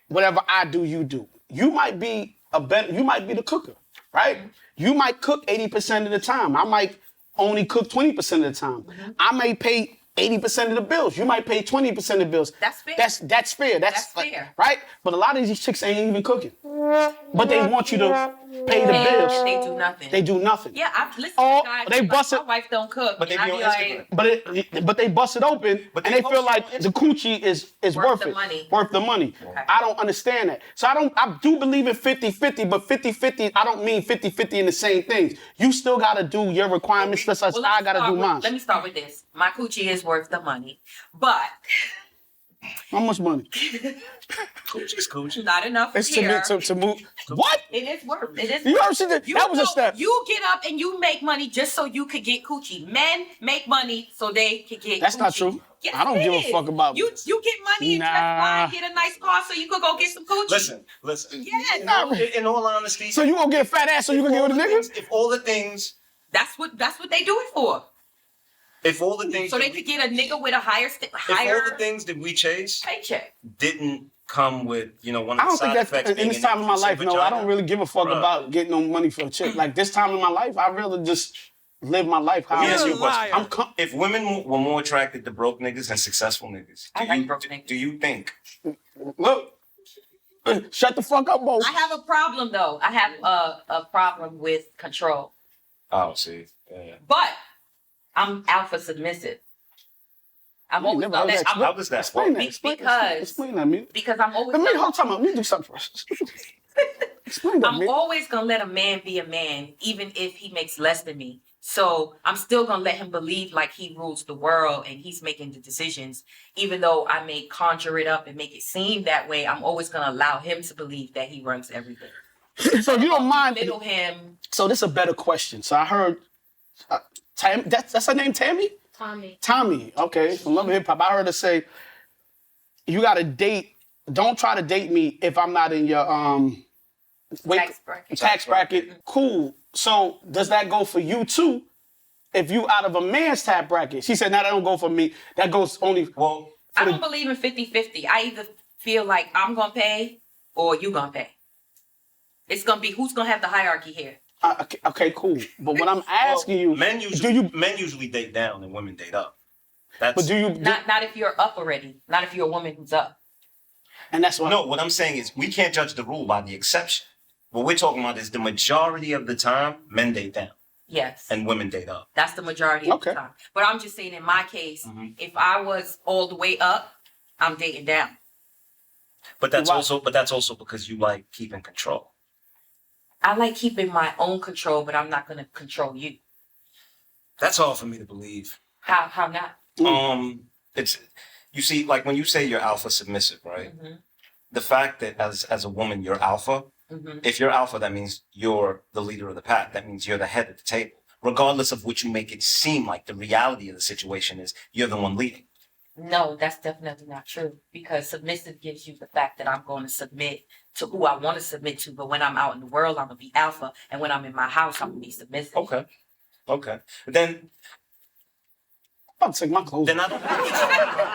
whatever I do, you do. You might be the cooker, right? You might cook 80% of the time. I might only cook 20% of the time. Mm-hmm. I may pay 80% of the bills. You might pay 20% of the bills. That's fair. That's fair. That's fair. Right? But a lot of these chicks ain't even cooking. But they want you to pay the bills. They do nothing. They do nothing. Yeah, I've listened to guys. They bust it. My wife don't cook. But they be on Instagram. But they bust it open and they feel like the coochie is worth the it. money. Worth the money. Okay. I don't understand that. So I do believe in 50-50, but 50-50, I don't mean 50-50 in the same things. You still gotta do your requirements just as I gotta do mine. Let me start with this. My coochie is worth the money. But how much money? Coochie's coochie. Not enough It's here. to move. What? It is worth. It is. You ever see that? That was a step. You get up and you make money just so you could get coochie. Men make money so they could get. That's coochie. not true. Yes, I don't it give a is. fuck about you. You get money and dress fine, get a nice car so you could go get some coochie. Listen. Yes. In all honesty. So you gonna get a fat ass so you can get with a nigga? If all the things. That's what they do it for. If all the things. So they could get a nigga with a higher. If all the things that we chase. Paycheck. Didn't come with, one of the I don't side think effects. that's in this time in my life. No, I don't really give a fuck about getting no money for a chick. Like this time in my life, I really just live my life how I Let me ask you a want. question. If women were more attracted to broke niggas than successful niggas, do you think? Look, shut the fuck up, Bo. I have a problem though. I have a problem with control. Oh, see. Yeah. But I'm alpha submissive. I'm always gonna let. How does that explain work? that? Explain that, man. Because I'm always. Hold on, let me do something first. Explain that, I'm man. always gonna let a man be a man, even if he makes less than me. So I'm still gonna let him believe like he rules the world and he's making the decisions, even though I may conjure it up and make it seem that way. I'm always gonna allow him to believe that he runs everything. So if you don't mind, Belittle him. so this is a better question. So I heard, that's her name, Tammy? Tommy. Tommy, okay, from Love and Hip Hop. I heard her say, you gotta date, don't try to date me if I'm not in your tax bracket. Cool. So does that go for you too? If you out of a man's tax bracket? She said, no, that don't go for me. That goes only. Well, I don't believe in 50-50. I either feel like I'm gonna pay or you gonna pay. It's gonna be who's gonna have the hierarchy here. Okay, cool. But what I'm asking you, men usually date down and women date up. But do you not if you're up already? Not if you're a woman who's up. And that's what. No, what I'm saying is we can't judge the rule by the exception. What we're talking about is the majority of the time men date down. Yes. And women date up. That's the majority of the time. But I'm just saying, in my case, if I was all the way up, I'm dating down. But that's also because you like keeping control. I like keeping my own control, but I'm not going to control you. That's hard for me to believe. How not? It's, you see, like when you say you're alpha submissive, right? The fact that as a woman you're alpha, if you're alpha, that means you're the leader of the pack. That means you're the head of the table. Regardless of what you make it seem like, the reality of the situation is you're the one leading. No, that's definitely not true. Because submissive gives you the fact that I'm going to submit to who I want to submit to. But when I'm out in the world, I'm going to be alpha. And when I'm in my house, I'm going to be submissive. Okay. Then I'm taking my clothes off.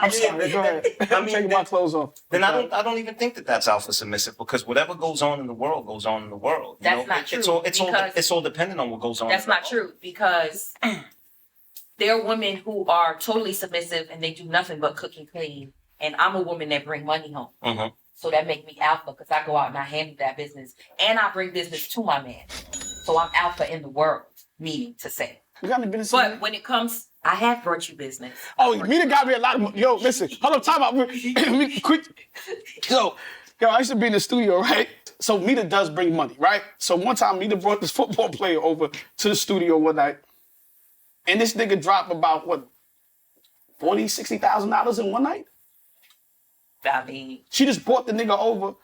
I'm sorry, go ahead. I'm taking my clothes off. Then I don't even think that that's alpha submissive, because whatever goes on in the world goes on in the world. That's not true. It's all dependent on what goes on. That's not true, because there are women who are totally submissive and they do nothing but cook and clean. And I'm a woman that bring money home. So that make me alpha, because I go out and I handle that business. And I bring business to my man. So I'm alpha in the world, meaning to say. But when it comes, I have brought you business. Oh, Meda got me a lot of. Yo, listen, hold up, time out. Quick. Yo, I used to be in the studio, right? So Meda does bring money, right? So one time Meda brought this football player over to the studio one night, and this nigga dropped about what, $40,000-$60,000 in one night. I mean, she just brought the nigga over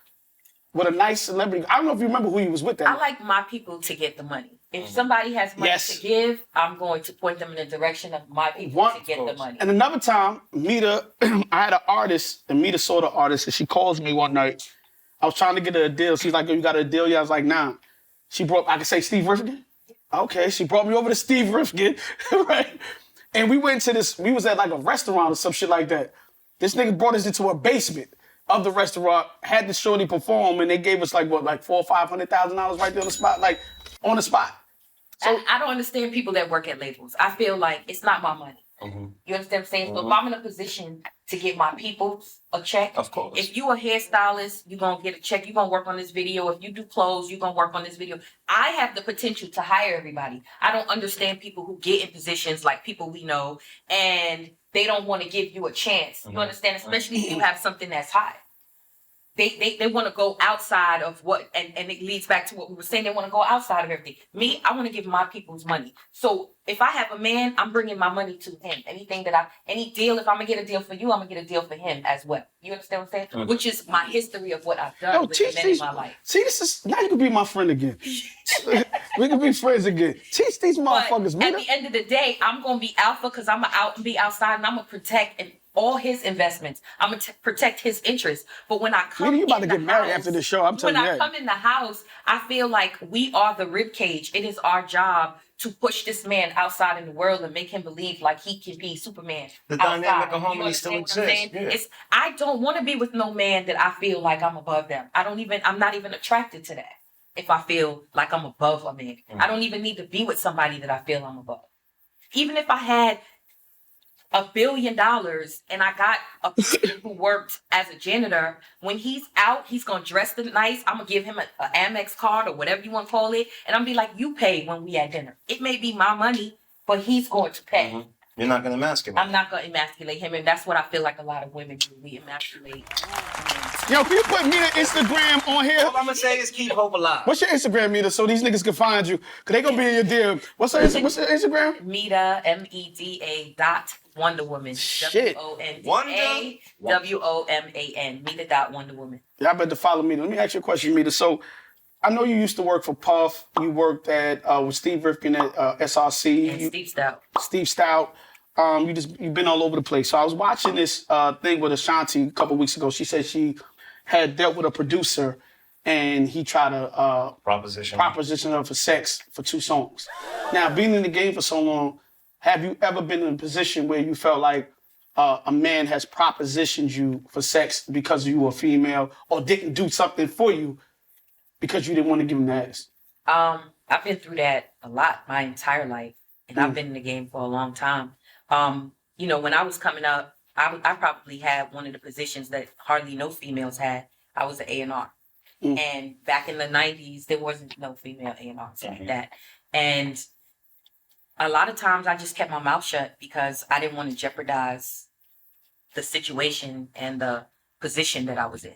with a nice celebrity. I don't know if you remember who he was with. That I like my people to get the money. If somebody has money to give, I'm going to point them in the direction of my people to get the money. And another time, Meda, I had an artist, and Meda saw the artist, and she calls me one night. I was trying to get her a deal. She's like, "Yo, you got a deal?" Yeah, I was like, "Nah." She brought, I could say Steve Rifkin? Okay, she brought me over to Steve Rifkin, right? And we went to this, we was at like a restaurant or some shit like that. This nigga brought us into a basement of the restaurant, had the shorty perform, and they gave us like $400,000 or $500,000 right there on the spot, like on the spot. So I don't understand people that work at labels. I feel like it's not my money. You understand what I'm saying? So if I'm in a position to get my people a check, of course. If you a hairstylist, you're going to get a check. You're going to work on this video. If you do clothes, you're going to work on this video. I have the potential to hire everybody. I don't understand people who get in positions like people we know and they don't want to give you a chance. You understand? Especially if you have something that's hot. They want to go outside of what, and it leads back to what we were saying. They want to go outside of everything. Me, I want to give my people's money. So if I have a man, I'm bringing my money to him. Any deal, if I'm going to get a deal for you, I'm going to get a deal for him as well. You understand what I'm saying? Which is my history of what I've done with the men in my life. See, now you can be my friend again. We can be friends again. Teach these motherfuckers, man. At the end of the day, I'm going to be alpha because I'm going to out and be outside and I'm going to protect all his investments. I'm going to protect his interests. But when I come you about to get married after the show, I'm telling you. When I come in the house, I feel like we are the rib cage. It is our job to push this man outside in the world and make him believe like he can be Superman. The dynamic of harmony still exists. Yeah. I don't want to be with no man that I feel like I'm above them. I'm not even attracted to that if I feel like I'm above a man. I don't even need to be with somebody that I feel I'm above. Even if I had $1 billion and I got a person who worked as a janitor, when he's out, he's going to dress nice. I'm going to give him an Amex card or whatever you want to call it. And I'm going to be like, you pay when we at dinner. It may be my money, but he's going to pay. You're not going to emasculate I'm not going to emasculate him. And that's what I feel like a lot of women do. We emasculate. Yo, can you put Meda Instagram on here? All I'm going to say is keep hope alive. What's your Instagram, Meda, so these niggas can find you? Because they going to be in your deal. What's your Instagram? Meda, MEDA Wonder Woman. Shit. WONDA WOMAN. Meda.Wonder Woman. Y'all better follow Meda. Let me ask you a question, Meda. So, I know you used to work for Puff. You worked at with Steve Rifkin at SRC. And Steve Stout. Steve Stout. You've been all over the place. So I was watching this thing with Ashanti a couple weeks ago. She said she had dealt with a producer and he tried to proposition her for sex for 2 songs. Now, being in the game for so long, have you ever been in a position where you felt like a man has propositioned you for sex because you were female or didn't do something for you because you didn't want to give him the ass? I've been through that a lot my entire life, and I've been in the game for a long time. You know, when I was coming up, I probably had one of the positions that hardly no females had. I was an A&R. And back in the 90s, there wasn't no female A&Rs like that. And a lot of times I just kept my mouth shut because I didn't want to jeopardize the situation and the position that I was in.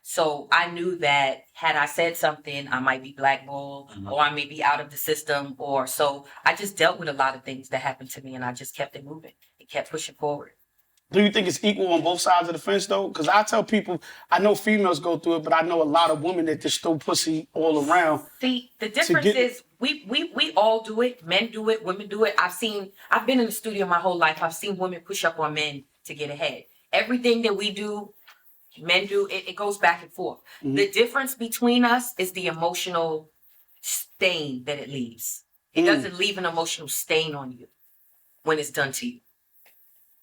So I knew that had I said something, I might be blackballed or I may be out of the system or so. I just dealt with a lot of things that happened to me and I just kept it moving. It kept pushing forward. Do you think it's equal on both sides of the fence, though? Because I tell people, I know females go through it, but I know a lot of women that just throw pussy all around. See, the difference is we all do it. Men do it. Women do it. I've been in the studio my whole life. I've seen women push up on men to get ahead. Everything that we do, men do, it goes back and forth. The difference between us is the emotional stain that it leaves. It doesn't leave an emotional stain on you when it's done to you.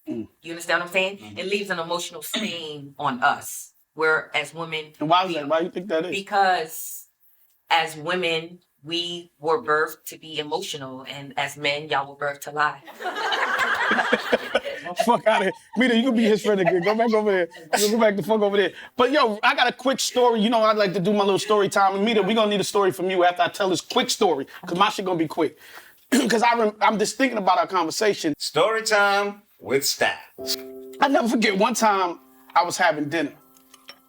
You understand what I'm saying? It leaves an emotional stain on us. Where as women... And why is that? Why do you think that is? Because as women, we were birthed to be emotional. And as men, y'all were birthed to lie. Fuck out of here. Meda, you can be his friend again. Go back over there. Go back the fuck over there. But yo, I got a quick story. You know I like to do my little story time. And Meda, we're going to need a story from you after I tell this quick story. Because my shit going to be quick. Because I'm just thinking about our conversation. Story time with Styles. I never forget one time I was having dinner.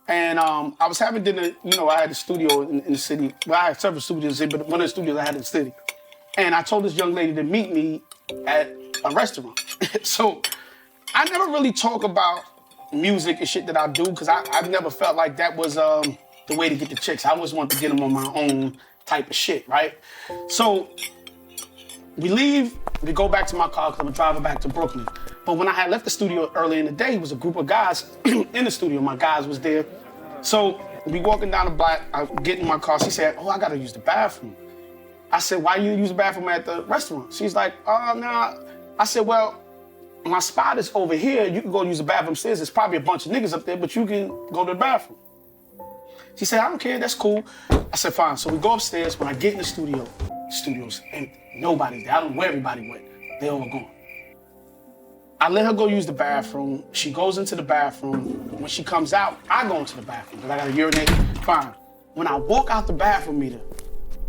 And I was having dinner, you know, I had a studio in the city. Well, I had several studios in, but one of the studios I had in the city. And I told this young lady to meet me at a restaurant. So I never really talk about music and shit that I do because I've never felt like that was the way to get the chicks. I always wanted to get them on my own type of shit, right? So we leave, we go back to my car because I'm driving back to Brooklyn. But when I had left the studio early in the day, it was a group of guys in the studio. My guys was there. So we walking down the block, I get in my car. She said, oh, I gotta use the bathroom. I said, why you use the bathroom at the restaurant? She's like, oh, nah. I said, well, my spot is over here. You can go use the bathroom upstairs. There's probably a bunch of niggas up there, but you can go to the bathroom. She said, I don't care, that's cool. I said, fine. So we go upstairs. When I get in the studio's empty. Nobody's there. I don't know where everybody went. They all gone. I let her go use the bathroom. She goes into the bathroom. When she comes out, I go into the bathroom because I got to urinate. Fine. When I walk out the bathroom meter,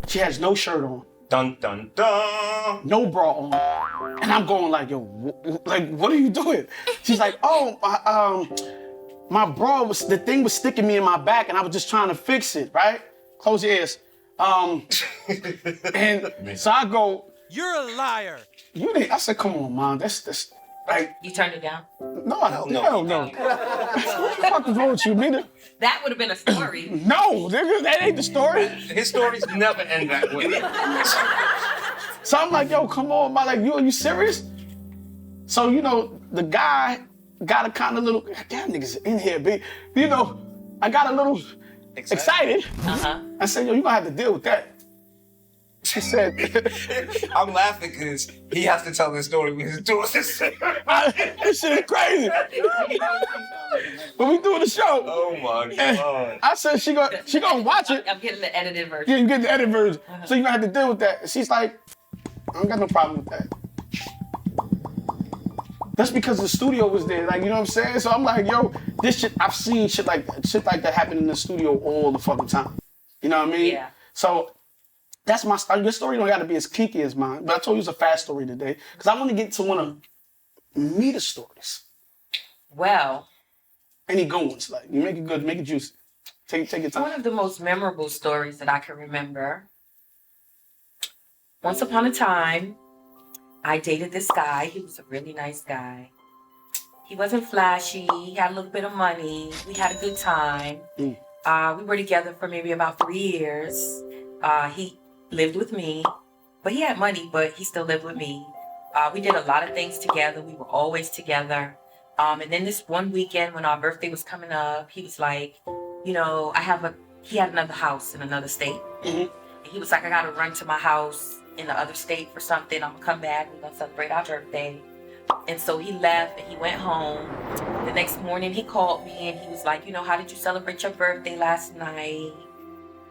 she has no shirt on. Dun, dun, dun. No bra on. And I'm going like, yo, what are you doing? She's like, oh, my bra the thing was sticking me in my back and I was just trying to fix it, right? Close your ears. And so I go, you're a liar. I said, come on, Mom, that's like. You turned it down? No, I don't know. No. What the fuck is wrong with you, Meda? That would have been a story. No, nigga, that ain't the story. His stories never end that way. So I'm like, yo, come on, man. Like, are you serious? So, you know, the guy got a kind of little, damn niggas in here, big. You know, I got a little excited. I said, yo, you gonna have to deal with that. She said, I'm laughing because he has to tell this story when he's doing this. This shit is crazy. But we doing the show. Oh my God. I said she gonna watch it. I'm getting the edited version. Yeah, you get the edited version. So you gonna have to deal with that. And she's like, I don't got no problem with that. That's because the studio was there, like, you know what I'm saying? So I'm like, yo, this shit, I've seen shit like that happen in the studio all the fucking time. You know what I mean? Yeah. So that's my story. Your story don't gotta be as kinky as mine, but I told you it's a fast story today because I want to get to one of Meda's stories. Well. Any good ones? Like, you make it good, make it juicy. Take your time. One of the most memorable stories that I can remember. Once upon a time, I dated this guy. He was a really nice guy. He wasn't flashy. He had a little bit of money. We had a good time. We were together for maybe about 3 years. He lived with me, but he had money, but he still lived with me. We did a lot of things together. We were always together. And then this one weekend when our birthday was coming up, he was like, you know, he had another house in another state. And he was like, I gotta run to my house in the other state for something. I'm gonna come back. We're gonna celebrate our birthday. And so he left and he went home. The next morning he called me and he was like, you know, how did you celebrate your birthday last night?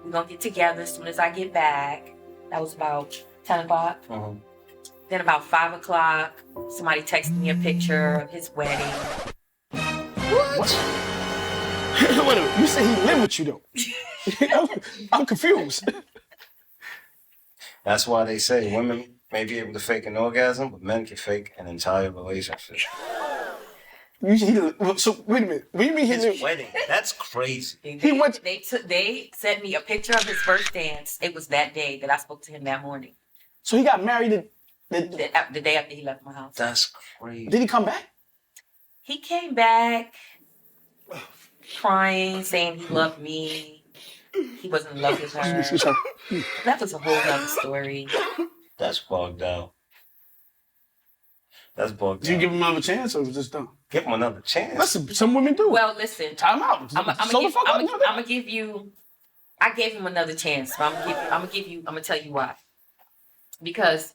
We're gonna get together as soon as I get back. That was about 10 o'clock. Then about 5 o'clock, somebody texted me a picture of his wedding. What? Wait a minute, you say he lived with you though? I'm confused. That's why they say women may be able to fake an orgasm, but men can fake an entire relationship. So wait a minute. What do you mean his wedding? That's crazy. They sent me a picture of his first dance. It was that day that I spoke to him that morning. So he got married the day after he left my house. That's crazy. Did he come back? He came back crying, saying he loved me. He wasn't in love with her. That was a whole other story. That's bugged out. That's bugged out. Did you give him another chance or was this done? Give him another chance. Listen, some women do. Well, listen. Time out. I gave him another chance. But I'm gonna tell you why. Because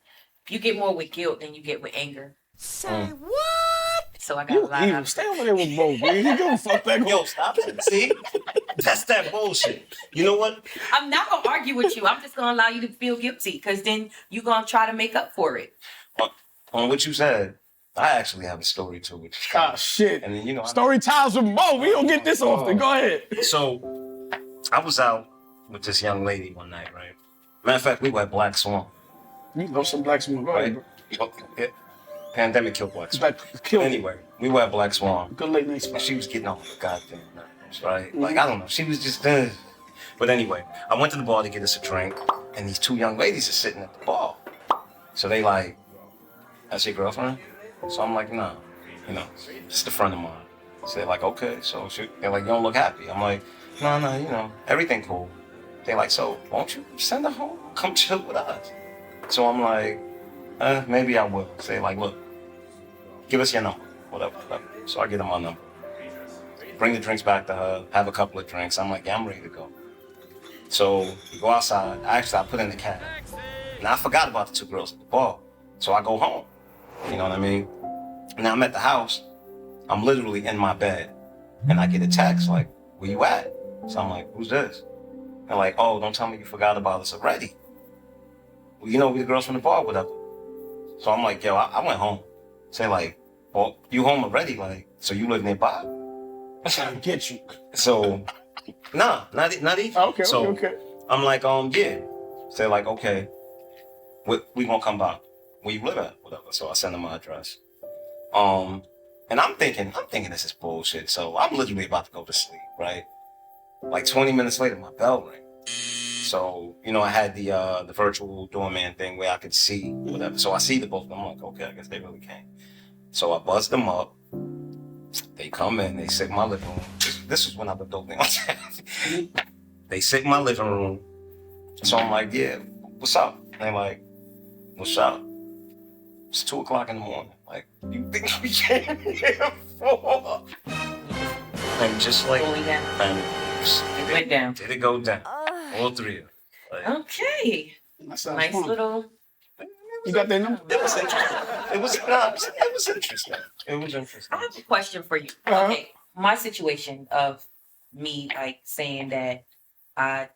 you get more with guilt than you get with anger. Say what? So I got a lot of... Stay over there with Moe, man. He gonna fuck back. Yo, stop it. See? That's that bullshit. You know what? I'm not gonna argue with you. I'm just gonna allow you to feel guilty because then you're gonna try to make up for it. On what you said, I actually have a story too. Shit. And then, you know, story times with Moe. We don't get this often. Go ahead. So I was out with this young lady one night, right? Matter of fact, we were at Black Swan. You love some Black Swan, right? Pandemic killed Black Swan. Anyway, we were at Black Swan. Good late night spot. She was getting on the goddamn nerves, right? Like, I don't know. She was just... But anyway, I went to the bar to get us a drink, and these two young ladies are sitting at the bar. So they like, that's your girlfriend? So I'm like, nah. You know, it's the friend of mine. So they're like, okay. So they're like, you don't look happy. I'm like, no, you know, everything cool. They're like, so won't you send her home? Come chill with us. So I'm like, maybe I will. Say like, look, give us your number, whatever. So I give them my number. Bring the drinks back to her, have a couple of drinks. I'm like, yeah, I'm ready to go. So we go outside. Actually, I put in the cab. And I forgot about the two girls at the bar. So I go home. You know what I mean? Now I'm at the house. I'm literally in my bed. And I get a text like, where you at? So I'm like, who's this? They're like, oh, don't tell me you forgot about us already. Well, you know, we the girls from the bar, whatever. So I'm like, yo, I went home. Say like, well, you home already? Like, so you live nearby? I get you. So, nah, not even. Okay, so, okay. I'm like, yeah. Say like, okay, we gonna come by. Where you live at? Whatever. So I send them my address. And I'm thinking this is bullshit. So I'm literally about to go to sleep, right? Like 20 minutes later, my bell rang. So, you know, I had the virtual doorman thing where I could see whatever. So I see the both of them. I'm like, okay, I guess they really came. So I buzz them up. They come in, they sit in my living room. This was when I lived over there. They sit in my living room. So I'm like, yeah, what's up? And they're like, what's up? It's 2 o'clock in the morning. Like, you think we came here for? And just like, it went down. Did it go down? All three of them. Like, okay. Nice fun. Little. You got their number? It was interesting. It was interesting. It was interesting. I have a question for you. Okay, my situation of me like saying that I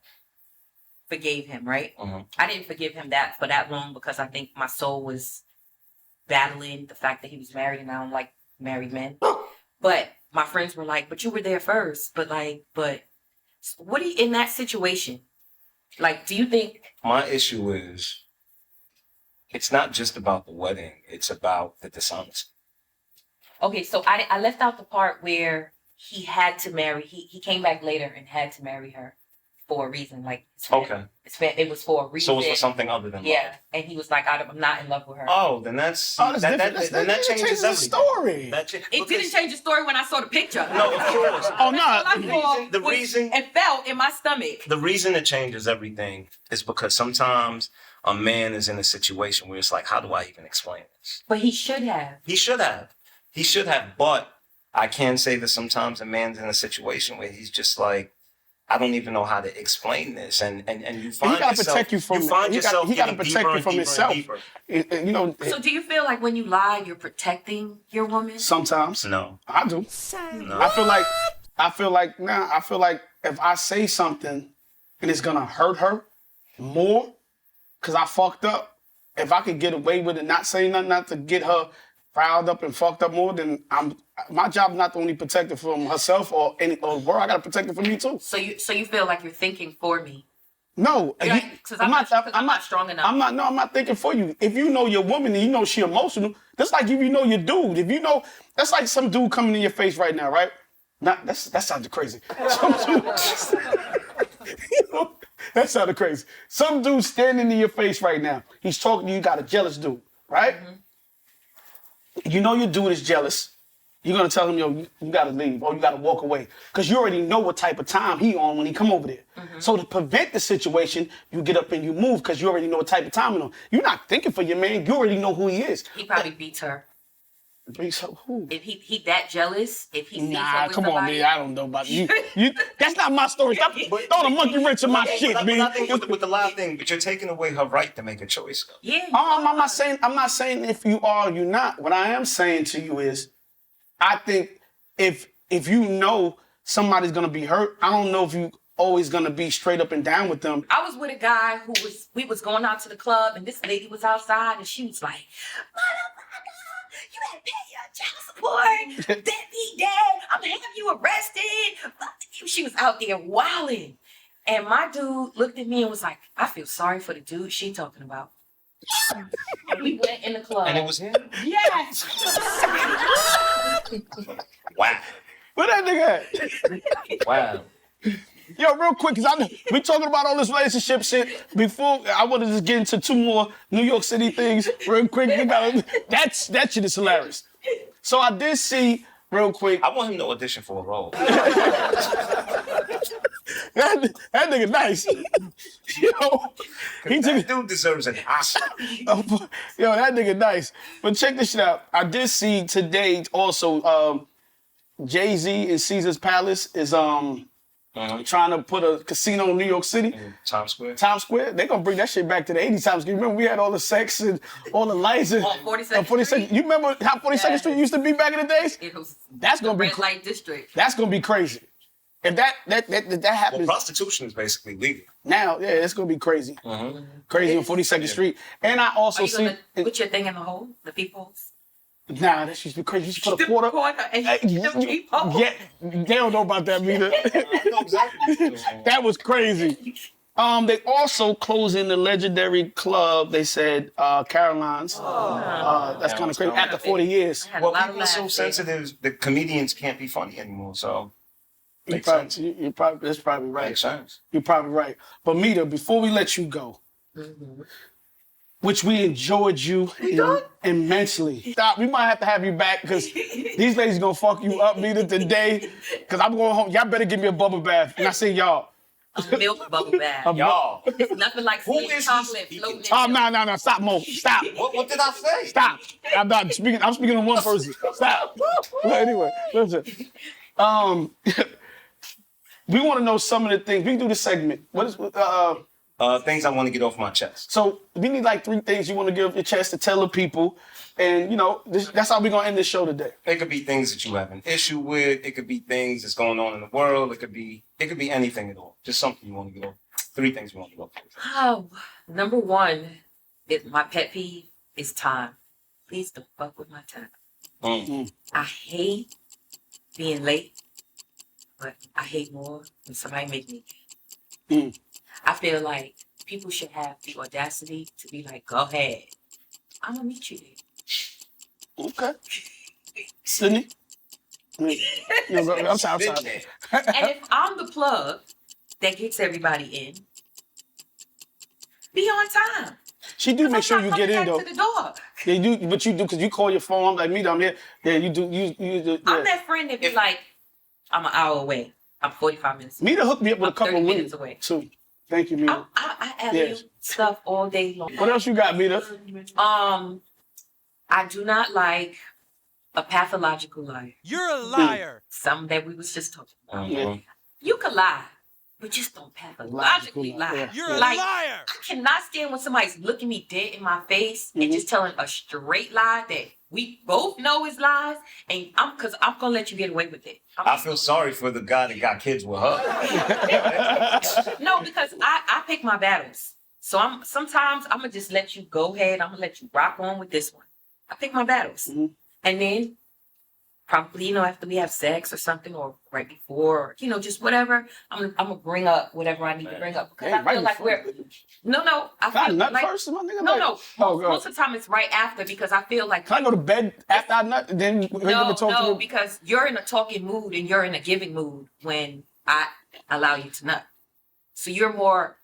forgave him, right? I didn't forgive him for that long because I think my soul was battling the fact that he was married and I don't like married men. But my friends were like, but you were there first. But what do you, in that situation, like, do you think? My issue is, it's not just about the wedding. It's about the dishonesty. Okay, so I left out the part where he had to marry. He came back later and had to marry her for a reason. Like, Okay. it was for a reason. So it was for something other than love. Yeah, and he was like, I'm not in love with her. Oh, then that's that changes the everything. story. It didn't change the story when I saw the picture. No, of course. Oh no. The reason it felt in my stomach. The reason it changes everything is because sometimes a man is in a situation where it's like, how do I even explain this? But he should have. He should have. But I can say that sometimes a man's in a situation where he's just like, I don't even know how to explain this, and you find he gotta yourself, protect you from you find yourself he gotta getting protect deeper you from and himself. deeper. You know. So do you feel like when you lie, you're protecting your woman? Sometimes. No, I do. no. I feel like if I say something and it's gonna hurt her more, cause I fucked up. If I could get away with it, not saying nothing, not to get her riled up and fucked up more, then my job not to only protect her from herself or world. I gotta protect her from you too. So you feel like you're thinking for me? No, Because I'm not strong enough. I'm not thinking for you. If you know your woman and you know she emotional, that's like if you know your dude. If you know, that's like some dude coming in your face right now, right? That sounded crazy. Some dude, that sounded crazy. Some dude standing in your face right now. He's talking to you. You got a jealous dude, right? Mm-hmm. You know your dude is jealous. You're gonna tell him, yo, you gotta leave or you gotta walk away. Cause you already know what type of time he on when he come over there. Mm-hmm. So to prevent the situation, you get up and you move because you already know what type of time he's on. You're not thinking for your man, you already know who he is. He probably beats her. Beats her who? If he that jealous, if he sees her with come somebody, on, man. I don't know about you. That's not my story. Stop throwing a monkey wrench in my shit, man. I think with the lie thing, but you're taking away her right to make a choice. Yeah. I'm not saying if you are or you're not. What I am saying to you is, I think if you know somebody's gonna be hurt, I don't know if you always gonna be straight up and down with them. I was with a guy we was going out to the club and this lady was outside and she was like, motherfucker, you gotta pay your child support. Deadbeat dad, I'm gonna have you arrested. She was out there wilding. And my dude looked at me and was like, I feel sorry for the dude she talking about. And we went in the club. And it was him? Yes. Wow. Where that nigga at? Wow. Yo, real quick, because I know we talking about all this relationship shit. Before, I want to just get into 2 more New York City things real quick. That shit is hilarious. So I did see, real quick. I want him to audition for a role. That nigga nice. Yo, that dude deserves an Oscar. Yo, that nigga nice. But check this shit out. I did see today also Jay-Z in Caesar's Palace is trying to put a casino in New York City. In Times Square. Times Square. They gonna bring that shit back to the 80s Times Square. Remember we had all the sex and all the lights and 42nd Street. You remember how 42nd Street used to be back in the days? It was That's gonna be red light district. That's gonna be crazy. If that happens, well, prostitution is basically legal now. Yeah, it's gonna be crazy. Mm-hmm. Crazy on 42nd Street. And I also see. Put your thing in the hole, the peepholes. Nah, that should be crazy. You should put a quarter. And Yeah, they don't know about that, Vita. I know exactly. That was crazy. They also closing the legendary club. They said Caroline's. That's kind of crazy. After 40 years. Well, people are so sensitive. The comedians can't be funny anymore. So. That's probably right. Makes sense. You're probably right. But Meda, before we let you go, which we enjoyed you immensely. Stop. We might have to have you back because these ladies gonna fuck you up, Meda, today. Because I'm going home. Y'all better give me a bubble bath. And I say y'all. A milk bubble bath. Y'all. It's nothing like sweet chocolate floating in Oh, no. Stop, Mo. Stop. What did I say? Stop. I'm not speaking. I'm speaking to one person. Stop. Well, anyway, listen. We want to know some of the things. We can do the segment. What is things I want to get off my chest. So we need like 3 things you want to get off your chest to tell the people, and that's how we're gonna end this show today. It could be things that you have an issue with. It could be things that's going on in the world. It could be anything at all. Just something you want to get off. 3 things you want to get off. Oh, number 1, my pet peeve is time. Please don't fuck with my time. I hate being late. But I hate more when somebody make me mad. I feel like people should have the audacity to be like, go ahead. I'm going to meet you there. Okay. Sydney? I'm sorry. And if I'm the plug that gets everybody in. Be on time. She do make sure you get in though. To the door. Yeah, you do, but you do because you call your phone. I'm like, Meda, I'm here. Yeah, you do. You do. Yeah. I'm that friend that be like, I'm an hour away. I'm 45 minutes away. Meda hooked me up with a couple of minutes women away. too. Thank you, Meda. I have you stuff all day long. What else you got, Meda? I do not like a pathological liar. You're a liar. Something that we was just talking about. Yeah. You can lie, but just don't pathologically lie. Yeah. You're a Like, liar. I cannot stand when somebody's looking me dead in my face and just telling a straight lie that we both know is lies, and I'm gonna let you get away with it. I feel sorry for the guy that got kids with her. No, because I pick my battles. So sometimes I'm gonna just let you go ahead. I'm gonna let you rock on with this one. I pick my battles, and then probably after we have sex or something, or right before, or, just whatever. I'm gonna bring up whatever I need to bring up because I feel like we're no. I feel nut like first, my nigga. no. Oh, Most of the time it's right after because I feel like can I go to bed after I nut? Then no, because you're in a talking mood and you're in a giving mood when I allow you to nut. So you're more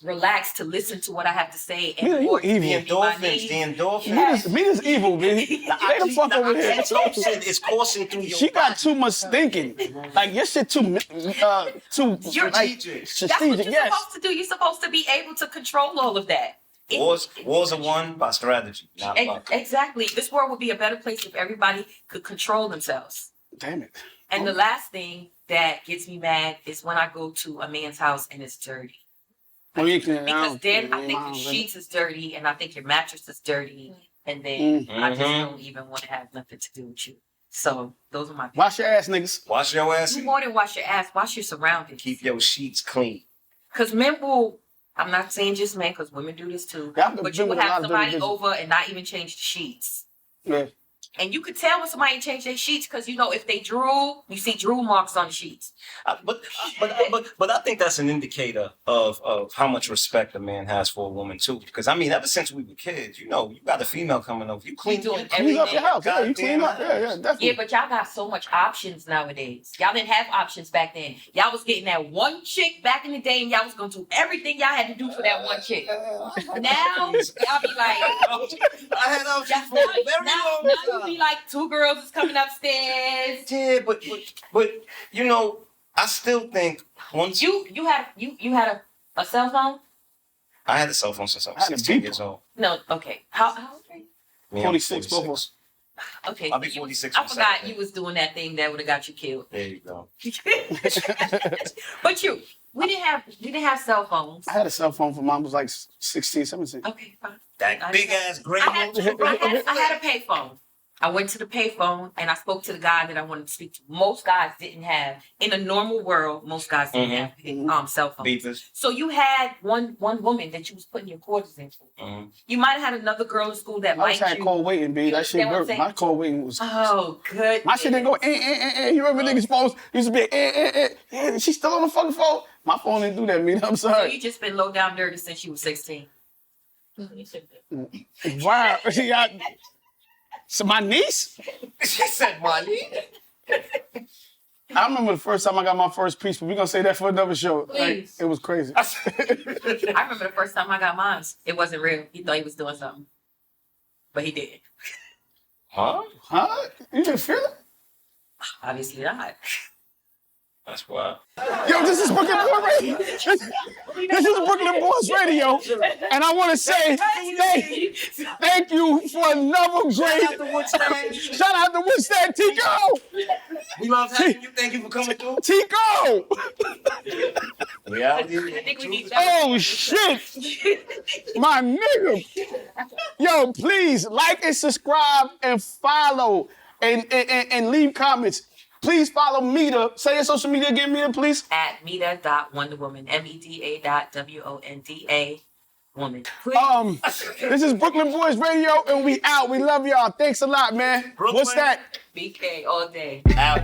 relaxed to listen to what I have to say. And Meda, you evil. The endorphins. Meda's evil, man. Stay the fuck over here. It's coursing through your She got too much thinking. Like your shit too You're strategic. That's what you're supposed to do. You're supposed to be able to control all of that. Wars are won by strategy, not by exactly. This world would be a better place if everybody could control themselves. Damn it. And the last thing that gets me mad is when I go to a man's house and it's dirty. Because then I think your sheets is dirty and I think your mattress is dirty. And then I just don't even want to have nothing to do with you. So those are my things. Wash your ass, niggas. Wash your ass. Do more than wash your ass. Wash your surroundings. Keep your sheets clean. Because men will, I'm not saying just men because women do this too. But you will have somebody over and not even change the sheets. Yeah. And you could tell when somebody changed their sheets because if they drool, you see drool marks on the sheets. But I think that's an indicator of how much respect a man has for a woman too. Because ever since we were kids, you got a female coming over, you clean up your house. Yeah, you clean up. Yeah, definitely. Yeah, but y'all got so much options nowadays. Y'all didn't have options back then. Y'all was getting that one chick back in the day, and y'all was gonna do everything y'all had to do for that one chick. Now y'all be like, I had options for a very long time. Be like 2 girls is coming upstairs. Yeah, but I still think once you had a cell phone. I had a cell phone since I was 16 years old. No, okay. How old are you? 46, both of us. Okay. I'll be 46. I forgot you was doing that thing that would have got you killed. There you go. But we didn't have cell phones. I had a cell phone for mom was like 16, 17. Okay, fine. That big ass gray. I had a payphone. I went to the payphone and I spoke to the guy that I wanted to speak to. Most guys didn't have, in a normal world, most guys didn't have cell phones. Beepers. So you had one woman that you was putting your quarters into. You might have had another girl in school that liked you. I had call waiting, B. That shit worked. My call waiting was... Oh, good. My shit didn't go, You remember niggas' phones used to be, she's still on the fucking phone? My phone didn't do that, man. I'm sorry. So you just been low down dirty since you was 16. Wow. So my niece? She said my niece. I remember the first time I got my first piece, but we're going to say that for another show. Like, it was crazy. I remember the first time I got mine. It wasn't real. He thought he was doing something. But he didn't. Huh? You didn't feel it? Obviously not. That's wild. Yo, this is Brooklyn Boys Radio. This is Brooklyn Boys Radio. And I want to say thank you for another great... Shout out to Woodstead, Tico! We love having you. Thank you for coming through. Tico! Reality. I think we need Oh, shit! My nigga! Yo, please like and subscribe and follow and leave comments. Please follow Meda. Say your social media again, Meda, please. At Meda.WonderWoman. MEDA.WONDA woman. This is Brooklyn Boys Radio, and we out. We love y'all. Thanks a lot, man. Brooklyn. What's that? BK all day. Out.